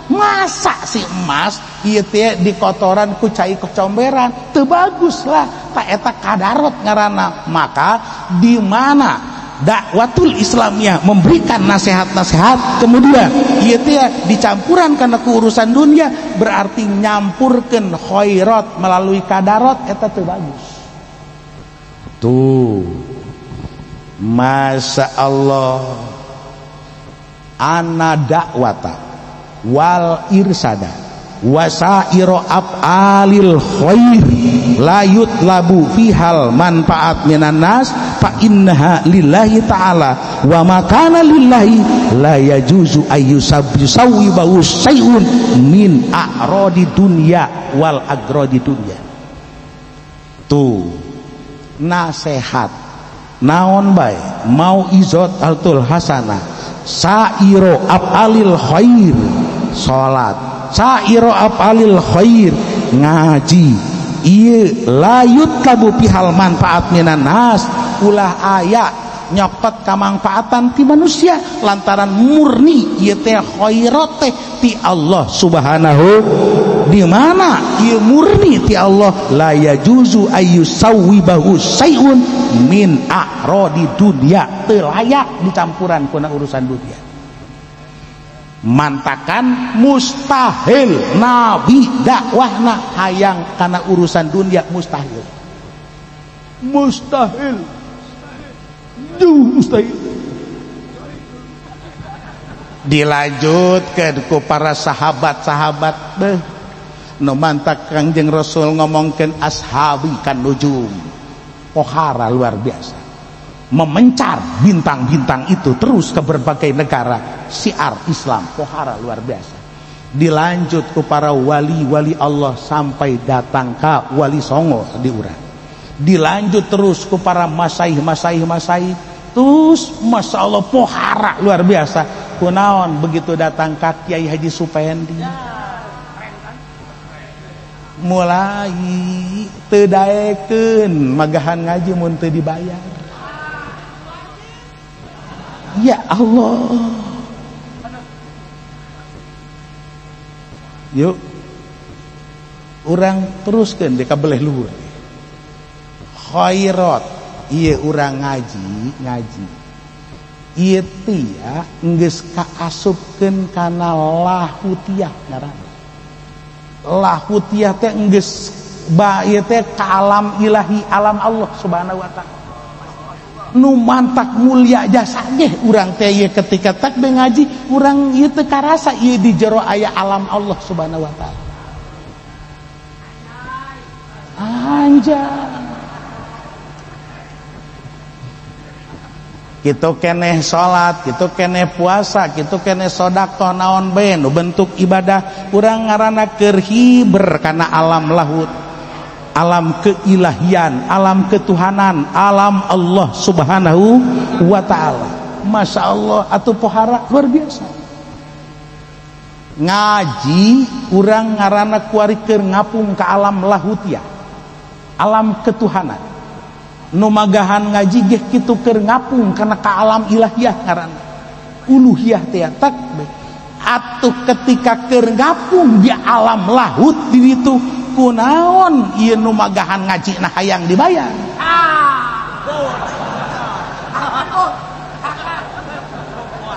Masa si emas ieu teh di kotoran ku cai kecomberan, teu bagus lah. Ta eta kadarot ngaranna. Maka di mana dakwatul Islamiyah memberikan nasihat-nasihat kemudian ieu teh dicampuran kana ku urusan dunia, berarti nyampurkeun khairat melalui kadarot eta teu bagus. tuh Masya Allah ana dakwata wal irsada wasairo af'alil khair la yutlabu fihal manfaat minan nas fa innaha lillahi ta'ala wa makana lillahi la yajuzu ayyusawwi bahu syai'un min a'radi dunya wal agradi dunya. Tuh nasihat naon bae mau izot altul hasanah sairo af'alil khair salat sairo af'alil khair ngaji ieu layut kabu pihal manfaat minan nas ulah aya nyokot kamangfaatan ti manusia lantaran murni ieu teh khairat teh ti Allah subhanahu di mana ieu murni ti Allah la yajuzu ayyusawwibahu syai'un min a'radi dunya teu layak dicampuran kuna urusan dunia. Mantakan mustahil nabi dakwahna hayang kana urusan dunia mustahil mustahil dilanjutkeun ku para sahabat-sahabat nu mantak Kangjeng Rasul ngomongkeun ashabi kan nujum pohara luar biasa memencar bintang-bintang itu terus ke berbagai negara syiar Islam pohara luar biasa. Dilanjut ke para wali-wali Allah sampai datang ke wali songo di urang. Dilanjut terus ke para masaih terus Masya Allah pohara luar biasa. Kunaon begitu datang ke Kiai Haji Supendi mulai teu daekeun magahan ngaji mun teu dibayar. Ya Allah, yuk urang teruskeun di kabeleh luhur khairat ieu urang ngaji ieu tia geus kaasupkeun kana lahutiah ngaranna lahutiah teh geus ba ieu teh ka alam ilahi alam Allah subhanahu wa ta'ala nu mantak mulia jasa ge urang teh ieu ketika takbir ngaji urang ieu teu karasa ieu di jero aya alam Allah subhanahu wa ta'ala anjay kitu keneh salat kitu keneh puasa kitu keneh sedekah naon bae nu bentuk ibadah urang ngaranna keur hiber kana alam lahut alam keilahian alam ketuhanan alam Allah subhanahu wa ta'ala. Masya Allah atuh pohara luar biasa ngaji urang ngaranna kuari keur ngapung ka alam lahutiah alam ketuhanan nu magahan ngaji ge kitu keur ngapung kana ka alam ilahiyah ngaranna uluhiyah teh tak atuh ketika keur ngapung di alam lahut di ditu kunaon ieu nu magahan ngaji na hayang dibayar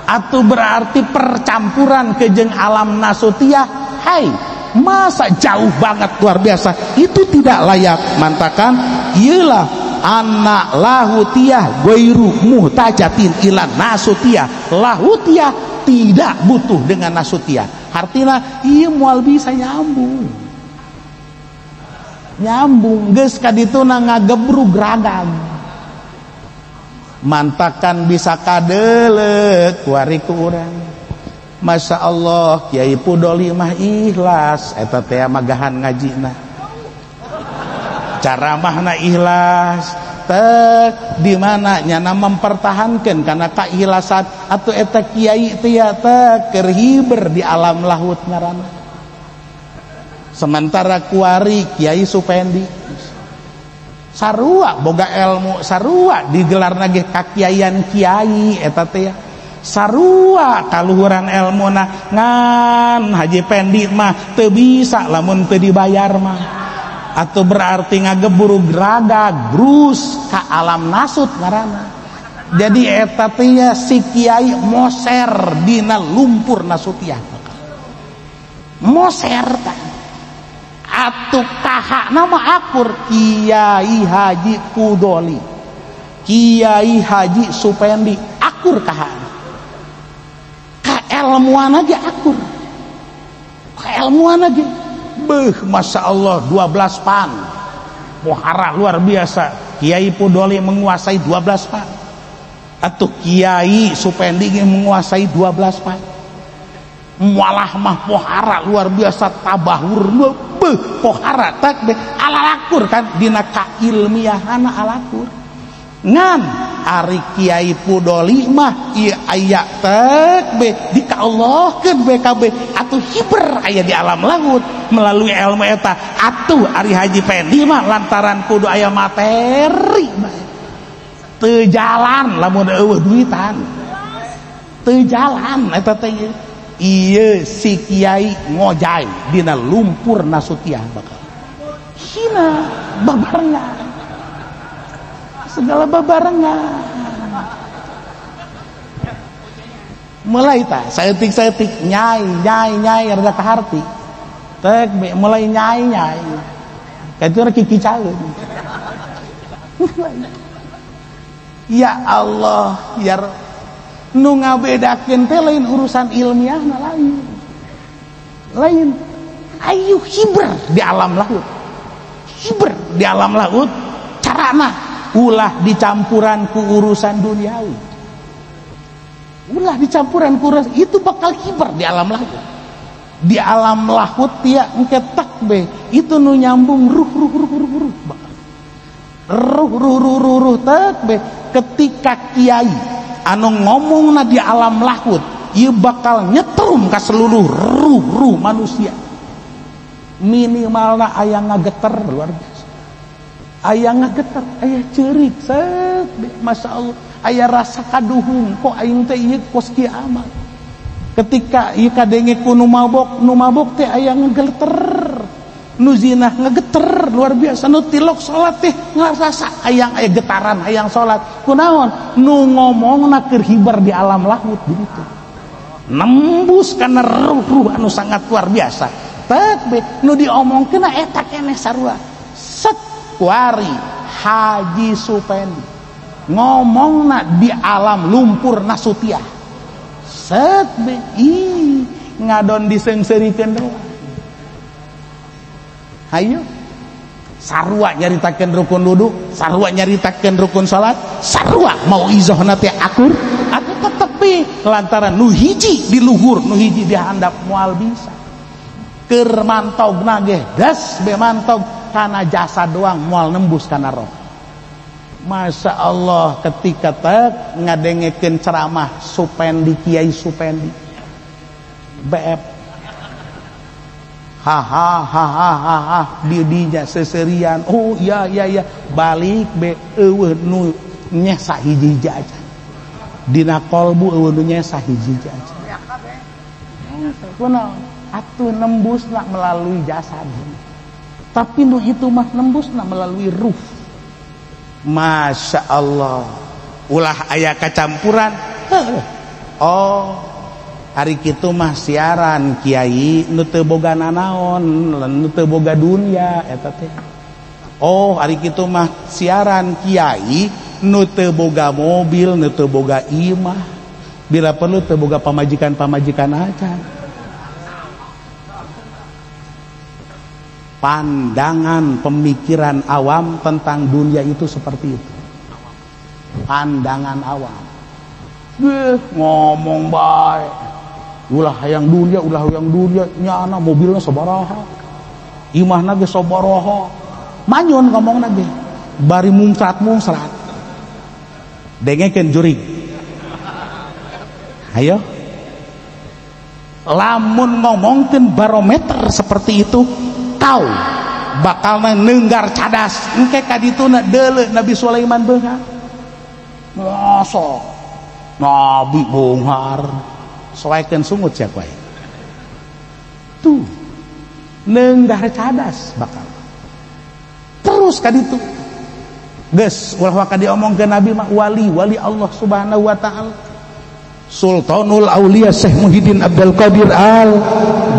atuh berarti percampuran ke jeung alam nasutiah hai masa jauh banget luar biasa itu tidak layak mantakan iyalah anak lahutiah ghairu muhtajatin ila nasutiah lahutiah tidak butuh dengan nasutiah artinya ieu moal bisa nyambung geus ka dituna ngagebrug ragam mantakan bisa kadeuleuh kuari ku urang. Masya Allah Kiai Pudoli mah ikhlas eta teh magahan ngajina caramahna ikhlas teh di mana nyana mempertahankan karena keikhlasan atau eta kiai teh teh keur hiber di alam lahut ngaranna sementara kuari Kiai Supendi sarua boga ilmu sarua digelarna ge kakiaian kiai eta teh sarua kaluhuran ilmuna ngan Haji Pendi mah teu bisa lamun teu dibayar mah atau berarti ngageburu geraga grus ka alam nasut ngaranna jadi eta teh si kiai moser dina lumpur nasutiah moser tah atuh kaha nama akur Kiai Haji Pudoli Kiai Haji Supendi akur kahan kailmuan aja akur kailmuan aja Masya Allah 12 pan muhara luar biasa. Kiai Pudoli menguasai 12 pan atau Kiai Supendi menguasai 12 pan mualah mah pohara luar biasa tabahur pohara tak alakur kan dina kailmiahana alakur ngan ari Kiai Pudoli mah ieu aya tek be dikaallahkeun BKB atuh hiber aya di alam laut melalui ilmu eta atuh ari Haji Pendi mah lantaran kudu aya materi teu jalan lamun eueuh duitan teu jalan eta teh ieu si Kiai ngojay dina lumpur nasutiah bakal hina babarengan segala babarengan mulai ta saeutik nyai rada kaharti tek mulai nyai katuran kikicaeun ya Allah ya nu ngabedakeun teh lain urusan ilmiahna lain ayo hiber di alam laut carana ulah dicampuran ku urusan duniawi itu bakal hiber di alam laut ya engke tak be itu nu nyambung ruh tak be ketika kiai anu ngomongna di alam laut ieu bakal nyetrum ka seluruh ruh manusia minimalna aya ngageter luar biasa aya ngageter aya ceurik set Masya Allah aya rasa kaduhung kok aing teh ieu kos kieu amat ketika ieu kadenge ku nu mabok teh aya ngageter nu zinah ngageter luar biasa nu tilok salat teh ngarasa aya getaran hayang salat kunaon nu ngomongna keur hiber di alam laut begitu nembus kana ruh anu sangat luar biasa tek nu diomongkeun eta keneh sarua set kuari Haji Supendi ngomongna di alam lumpur nasutiah set be ngadon disengserikeun doang hayu sarua nyaritakeun rukun wudu sarua nyaritakeun rukun salat sarua mau izohna teh akur atuh tetepi lantaran nu hiji di luhur nu hiji di handap moal bisa keur mantogna ge das be mantog kana jasa doang moal nembus kana roh. Masya Allah ketika tek ngadengekeun ceramah Supendi Kiai Supendi BF hahaha didinya seserian oh iya balik be eueuh nu nyeh sahiji aja dina kolbu eueuh nu nyeh sahiji aja kunaon atuh nembusna melalui jasad tapi nu itu mah nembusna melalui ruh. Masya Allah ulah aya kacampuran oh hari kitu mah siaran kiai nu teu boga nanaon nu teu boga dunya eta teh oh hari kitu mah siaran kiai nu teu boga mobil nu teu boga imah bila perlu teu boga pamajikan aja. Pandangan pemikiran awam tentang dunia itu seperti itu. Pandangan awam. Ngomong baik. Ulah yang dunia nyana mobilnya sabaraha. Imahna ge sabaraha. Manyun ngomongna ge. Bari mungsrat. Dengekeun jurig. Ayo. Lamun ngomongkeun barometer seperti itu tahu bakalna neunggar cadas engke kadituna deuleu Nabi Sulaiman beunghar masa Nabi beunghar soekeun sungut sia wae tuh neunggar cadas bakal terus kaditu geus ulah ka diomongkeun Nabi mah wali Allah Subhanahu wa taala Sultanul Aulia Syekh Muhyiddin Abdul Qadir Al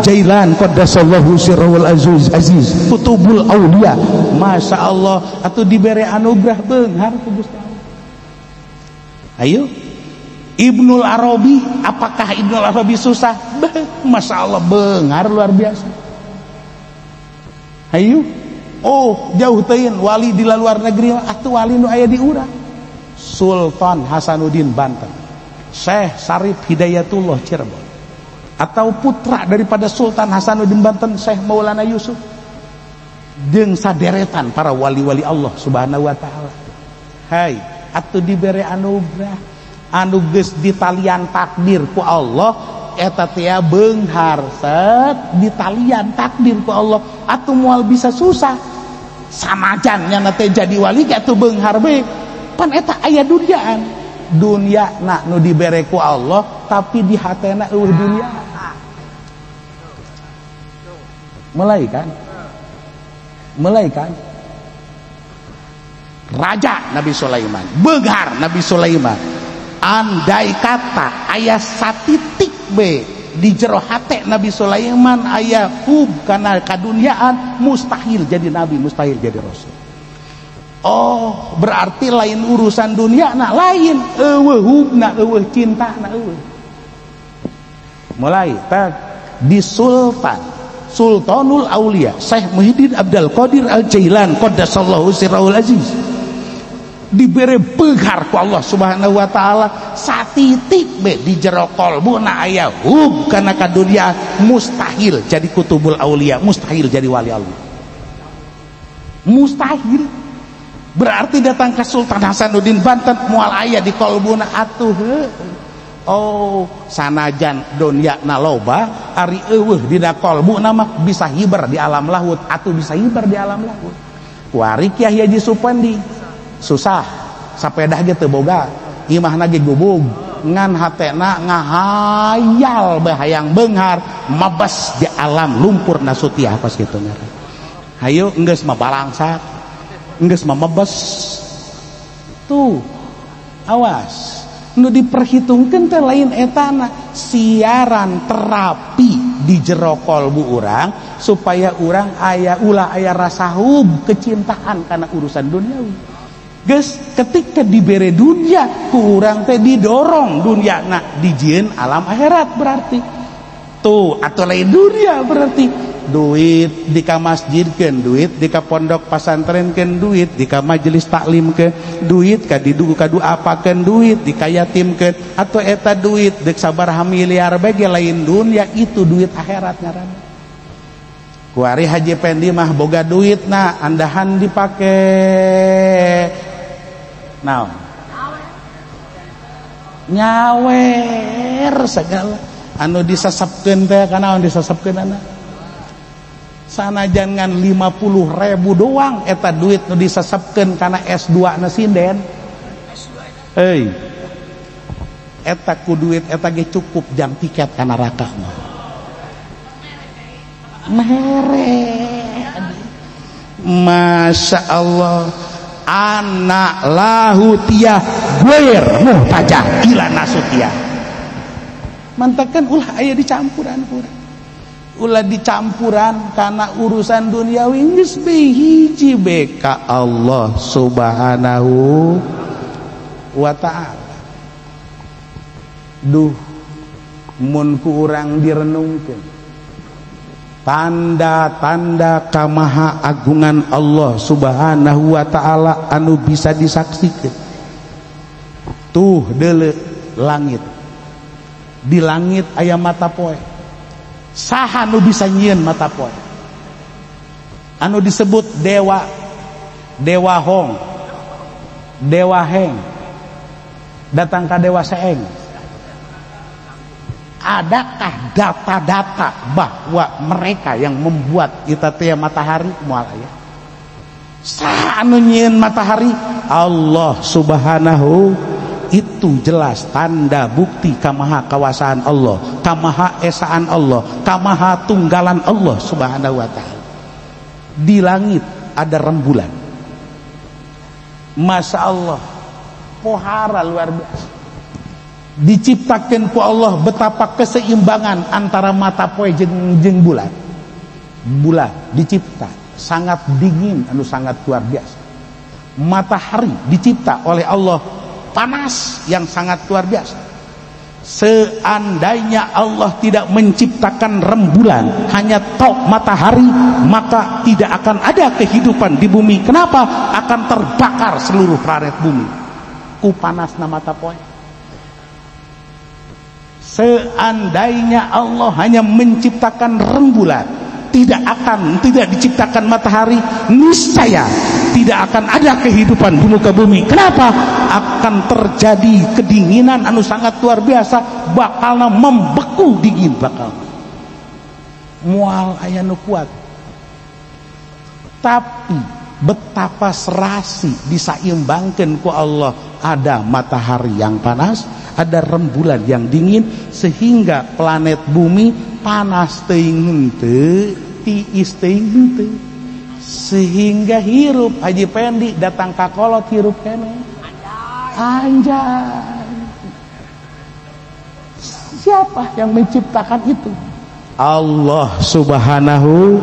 Jailan qaddasallahu sirrul aziz Kutubul Aulia Masya Allah atuh dibere anugerah beunghar ku Gusti Allah Ayo, Ibnul Arabi, apakah Ibnul Arabi susah? Masya Allah, bengar luar biasa. Ayo, oh jauh tain wali di luar negeri, atuh wali nu aya di urang. Sultan Hasanuddin Banten, Syekh Sarif Hidayatullah Cirebon, atau putra daripada Sultan Hasanuddin Banten, Syekh Maulana Yusuf, jeung saderetan para wali-wali Allah Subhanahu wa taala. Hai, atuh dibere anugerah anu geus ditalian takdir ku Allah, eta teh beunghar set ditalian takdir ku Allah, atuh moal bisa susah sanajan nya teh jadi wali atuh beunghar bae pan eta aya dunyaan dunyana nu dibere ku Allah tapi di hatena eueuh dunya. Mulai kan Raja Nabi Sulaiman, beunghar Nabi Sulaiman, andai kata aya satitik be di jero hate Nabi Sulaiman aya hub kana kadunyaan, mustahil jadi nabi, mustahil jadi rasul. Oh, berarti lain urusan dunia na lain, eueuh hubna, eueuh cintana, eueuh. Mulai di Sultanul Aulia Syekh Muhyiddin Abdul Qadir Al-Jailan qaddasallahu sirrahul aziz, dibere beunghar ku Allah Subhanahu wa taala satitik be di jero qalbuna aya hub kana kadunya, mustahil jadi kutubul aulia, mustahil jadi wali Allah, mustahil. Berarti datang ke Sultan Hasanuddin Banten moal aya di qalbuna atuh oh sanajan dunya na loba ari eueuh dina qalbuna mah bisa hibar di alam laut, atuh bisa hibar di alam laut. Kuari Kyai Haji Supandi susah sapedah ge teu boga, imahna ge gubug, ngan hatena ngahayal bae hayang beunghar mabas di alam lumpur nasutiah pas kitu ngaran. Hayu enggeus mah balangsak, enggeus mah mabes. Tuh awas nu diperhitungkeun teh lain etana siaran terapi di jero kalbu urang supaya urang aya ulah aya rasa hub kecintaan kana urusan duniawi. Geus ketika dibere dunia ku urang teh didorong dunia na dijieun alam akhirat, berarti tuh atau lain dunia, berarti duit di ka masjidkeun, duit di ka pondok pasantrenkeun, duit di ka majelis taklimkeun, duit ka diduapakeun, duit di ka yatimkeun, atau eta duit deuk sabaraha miliar bage lain dunia, itu duit akhirat ngaranna. Kuari Haji Pendi mah boga duit na andahan dipake naon nyawer segala anu disesepkeun teh kana disesepkeun anak sanajan ngan 50.000 doang eta duit nu disesepkeun kana S2 na sinden. Hei, eta ku duit eta ge cukup jang tiket ka neraka mah. Mere, masya Allah, anak lahu tiyah guer muhtajah ila nasutiyah. Mantakan ulah aya dicampuran kurang, ulah dicampuran karena urusan duniawi geus hiji beka Allah Subhanahu wa ta'ala. Duh, mun ku urang direnungkeun tanda-tanda kamaha agungan Allah Subhanahu wa ta'ala anu bisa disaksikan. Tuh deuleu langit, di langit aya mata poe. Saha anu bisa nyieun mata poe? Anu disebut dewa, dewa hong, dewa heng, datang ka dewa seeng. Adakah data-data bahwa mereka yang membuat kita teh matahari moal aya? Saha anu nyieun matahari? Allah Subhanahu, itu jelas tanda bukti kamaha kawasaan Allah, kamaha esaan Allah, kamaha tunggalan Allah Subhanahu wa ta'ala. Di langit ada rembulan, masya Allah, pohara luar biasa. Diciptakan ku Allah betapa keseimbangan antara mata poe jeung bulan. Bulan dicipta sangat dingin, anu sangat luar biasa. Matahari dicipta oleh Allah panas yang sangat luar biasa. Seandainya Allah tidak menciptakan rembulan, hanya tok matahari, maka tidak akan ada kehidupan di bumi. Kenapa? Akan terbakar seluruh planet bumi ku panasna mata poe. Seandainya Allah hanya menciptakan rembulan, tidak diciptakan matahari, niscaya tidak akan ada kehidupan di muka bumi. Kenapa? Akan terjadi kedinginan anu sangat luar biasa, bakalna membeku dingin bakal. Mual aya nu kuat. Tapi betapa serasi disaimbangkeun ku Allah, ada matahari yang panas, ada rembulan yang dingin, sehingga planet bumi panas teuing henteu, tiis teuing henteu, sehingga hirup Haji Pendi datang ka kolot hirup kene anjay. Siapa yang menciptakan itu? Allah Subhanahu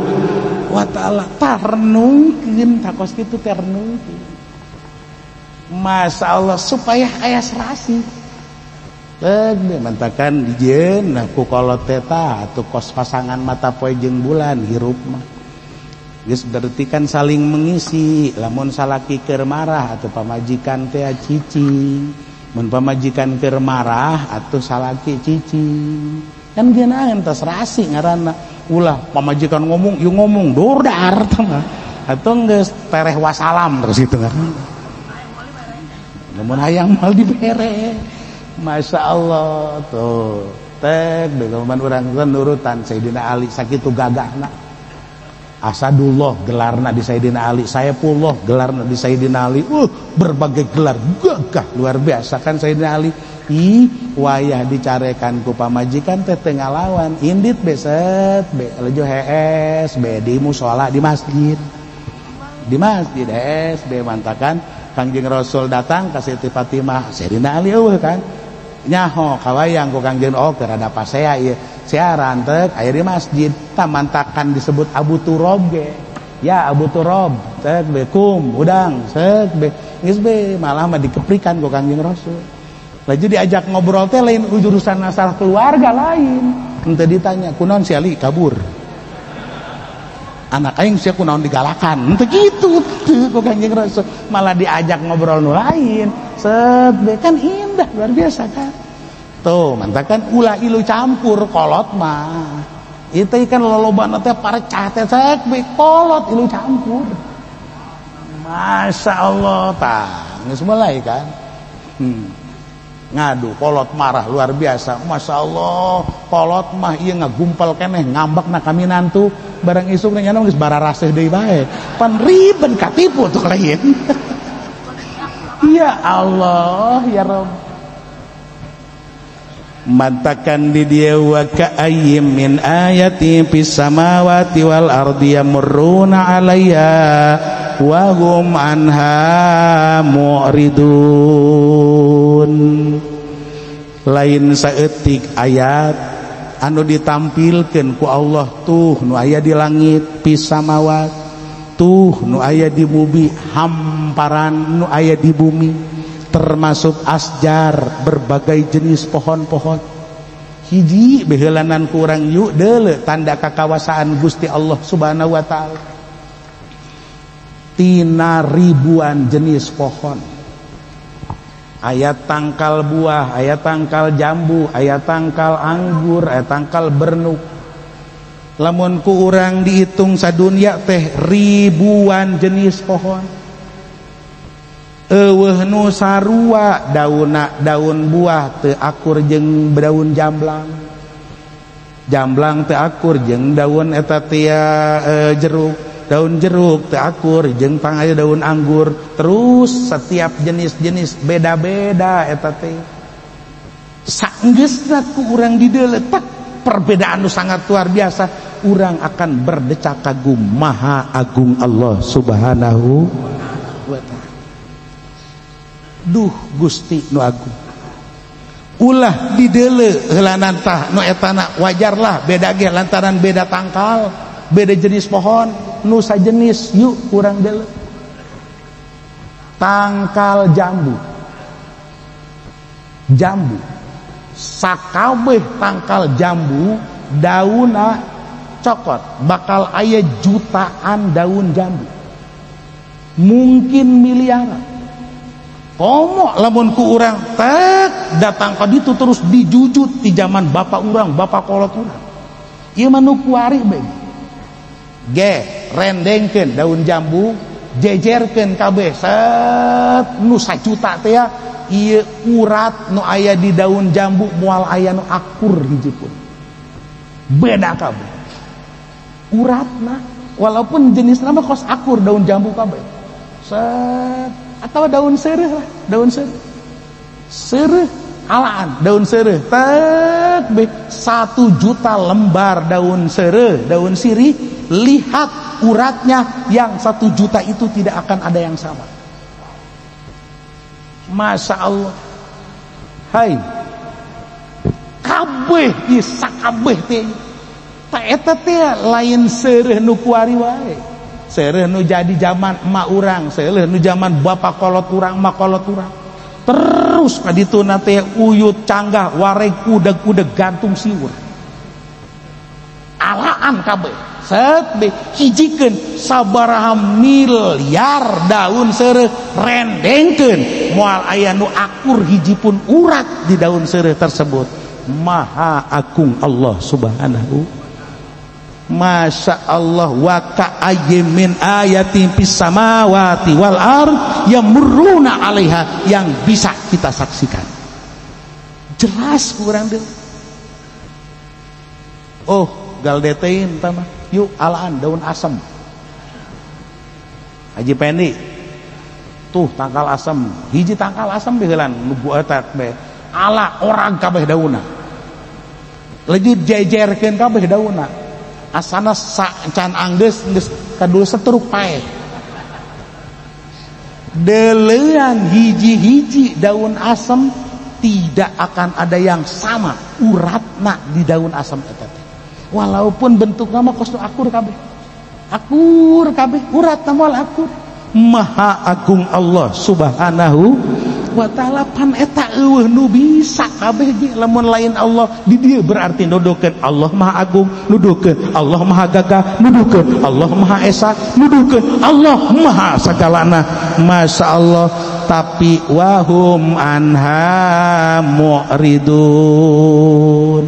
wa ta'ala. Tarnungkeun takos kitu ternungkeun. Masya Allah, supaya aya serasi. Mantakan dijieun nah ku kolot teta atuh kos pasangan mata poe jeung bulan hirup mah geus berarti kan saling mengisi. Lamun salaki keur marah atuh pamajikan teh cicing, mun pamajikan keur marah atuh salaki cicing, kan geunaan tos rasi ngaranna. Ulah pamajikan ngomong ieu ngomong dordar tah mah atuh geus tereh wasalam terus itu ngaranna. Lamun hayang mal dibere. Masya Allah tuh tek dengan orang nurutan Sayyidina Ali sakitu gagahna. Asadullah gelarna di Sayyidina Ali, Saifullah gelarna di Sayyidina Ali. Berbagai gelar gagah luar biasa kan Sayyidina Ali. Wayah dicarekan ku pamajikan teh teu ngalawan, indit beset be lejo hees be di mushola di masjid. Di masjid hees be mantakan Kangjeng Rasul datang ka Siti Fatimah, Sayyidina Ali eueuh kan. Nyaho kawayang ku Kangjeng keur ada pasea ieu siaran teh aya di masjid tamantakan disebut Abu Turab ge. Ya Abu Turab teh bekum udang seuk be geus be malah mah dikeprikan ku Kangjeng Rasul. Laju diajak ngobrol teh lain urusan masalah keluarga lain. Henteu ditanya kunaon si Ali kabur. Anak aing sia kunaon digalakan. Henteu kitu teh ku Kangjeng Rasul. Malah diajak ngobrol nu lain. Set be kan indah luar biasa kan. Tuh mantakan ulah ilu campur kolot mah. Itu kan lolobana teh parecah teh sek be kolot ilu campur. Masya Allah tah geus mulai kan. Ngadu kolot marah luar biasa. Masya Allah kolot mah ieu ngagumpal keneh ngambakna ka minantu barang isuk nya geus bararaseh deui bae. Pan riben katipu tuh lain. Ya Allah ya Rabb. Mantakan di dia wa ka'ayyim min ayatin fis samawati wal ardi yamurruna 'alayha wa hum anha mu'ridun. Lain saeutik ayat anu ditampilkeun ku Allah tuh nu aya di langit fis samawat, tuh nu aya di bumi, hamparan nu aya di bumi, termasuk asjar berbagai jenis pohon-pohon. Hiji beheulanan kurang yuk deuleu tanda kakawasaan Gusti Allah Subhanahu wa taala. Tina ribuan jenis pohon. Aya tangkal buah, aya tangkal jambu, aya tangkal anggur, aya tangkal bernuk. Lamun ku urang dihitung sadunya teh ribuan jenis pohon. Eueuh nu sarua daunna daun buah teu akur jeung daun jamblang. Jamblang teu akur jeung daun eta tia jeruk. Daun jeruk teu akur jeung pangaya daun anggur. Terus setiap jenis-jenis beda-beda eta teh. Saenggeusna ku urang dideuleut perbedaan nu sangat luar biasa, urang akan berdecak kagum Maha Agung Allah Subhanahu wa taala. Duh Gusti nu agung. Ulah dideuleu heulanan tah nu etana wajarlah beda ge lantaran beda tangkal, beda jenis pohon, nu sajenis yuk urang deuleu. Tangkal jambu jambu. Sakabeh tangkal jambu dauna cokot, bakal aya jutaan daun jambu, mungkin miliaran. Komo lamun ku urang tek datang ka ditu terus dijujut di zaman bapak urang, bapak kolot urang. Ieu mah nu kuari bae. Ge rendengkeun daun jambu, jejerkeun kabeh set nu sajuta teh ya. Ieu urat nu aya di daun jambu moal aya nu akur hiji pun. Beda kabeh. Uratna walaupun jenisna mah kos akur daun jambu kabeh. Set atau daun seureuh lah, daun seureuh. Seureuh alaan daun seureuh. Tek be 1 juta lembar daun seureuh, daun sirih, lihat uratnya yang 1 juta itu tidak akan ada yang sama. Masya Allah. Hai kabeh sakabeh teh tak eta teh lain seureuh nu kuari wae. Seureuh nu jadi zaman emak urang, seureuh nu zaman bapak kolot urang, emak kolot urang. Terus ka ditu teh uyut canggah wareg udeg-udeg gantung siur. Alaan kabeh. Set be hijikeun sabaraha miliar daun seureuh rendengkeun moal aya nu akur hiji pun urat di daun seureuh tersebut. Maha agung Allah subhanahu. Masya Allah. Wa ka'ayyin min ayatin fis samawati wal ard yamurruna 'alaiha, yang bisa kita saksikan jelas kurang deh. Oh galdetein tama yuk alaan daun asem. Haji Pendi tuh tangkal asem, hiji tangkal asem beueulan nu bueutak be ala orang kabeh daunna, lejut jejerkeun kabeh daunna, asana can anggeus geus kadul setruk pae. Deleuan hiji-hiji daun asem tidak akan ada yang sama uratna di daun asem eta teh. Walaupun bentukna mah kos akur kabeh. Akur kabeh, uratna moal akur. Maha agung Allah subhanahu wa ta'ala. Pan eta eueuh nu bisa kabeh ge lamun lain Allah di dieu berarti nuduhkeun Allah maha agung, nuduhkeun Allah maha gagah, nuduhkeun Allah maha esa, nuduhkeun Allah maha sagalana. Masya Allah. Tapi wahum anha mu'ridun,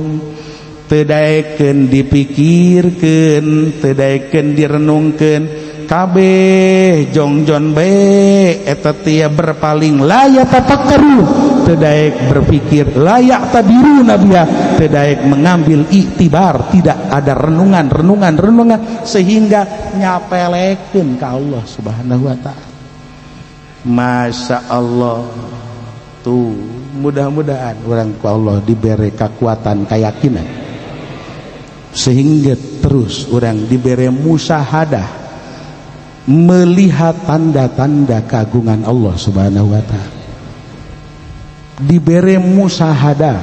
tedaekeun dipikirkeun, tedaekeun direnungkeun, kabeh jongjon bae eta teh berpaling layak tafakkaru, tedaek berpikir, layak tabiru nabiya, tedaek mengambil iktibar, tidak ada renungan sehingga nyapelekeun ka Allah subhanahu wa ta'ala. Masya Allah. Tuh mudah-mudahan orang ku Allah diberi kekuatan keyakinan sehingga terus orang diberi musyahadah melihat tanda-tanda keagungan Allah subhanahu wa ta'ala, diberi musyahadah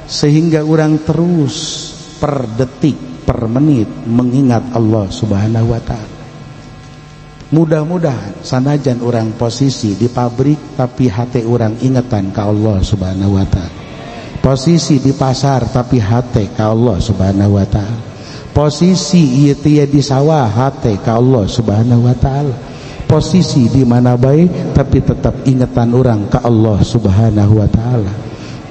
sehingga orang terus per detik per menit mengingat Allah subhanahu wa ta'ala. Mudah-mudahan sanajan orang posisi di pabrik tapi hati orang ingatan ke Allah subhanahu wa ta'ala, posisi di pasar tapi hati ke Allah subhanahu wa ta'ala, posisi ieu di sawah hati ke Allah subhanahu wa ta'ala, posisi di mana baik tapi tetap ingatan orang ke Allah subhanahu wa ta'ala.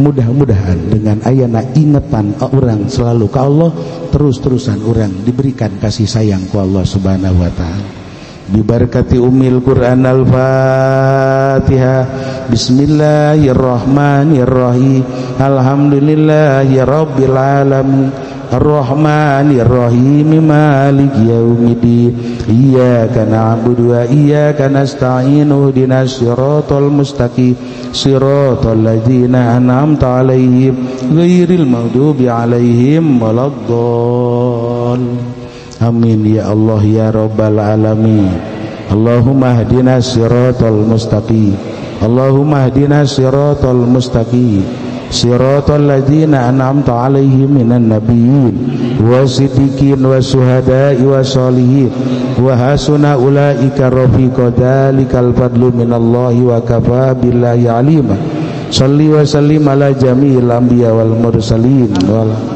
Mudah-mudahan dengan ayana ingatan orang selalu ke Allah, terus-terusan orang diberikan kasih sayang ke Allah subhanahu wa ta'ala. Bibarakati Ummil Quran Al-Fatihah. Bismillahirrahmanirrahim. Alhamdulillahi Rabbil Alamin. Ar-Rahmanirrahim. Maliki yaumiddin. Iyyaka na'budu wa iyyaka nasta'in. Ihdinas siratal mustaqim. Siratal ladzina an'amta 'alaihim ghairil maghdubi 'alaihim waladdallin. Amin ya Allah ya Rabbal Alamin. Allahumma hdina siratal mustaqim. Allahumma hdina siratal mustaqim. Siratal ladzina an'amta 'alaihim minan nabiyyin wasiddiqin wasuhada'i wassalihin wa hasuna ulaika rafiqa. Dzalikal fadlu minallahi wa kafaa billahi 'alima. Shalli wa sallim ala jami'il anbiya wal mursalin wal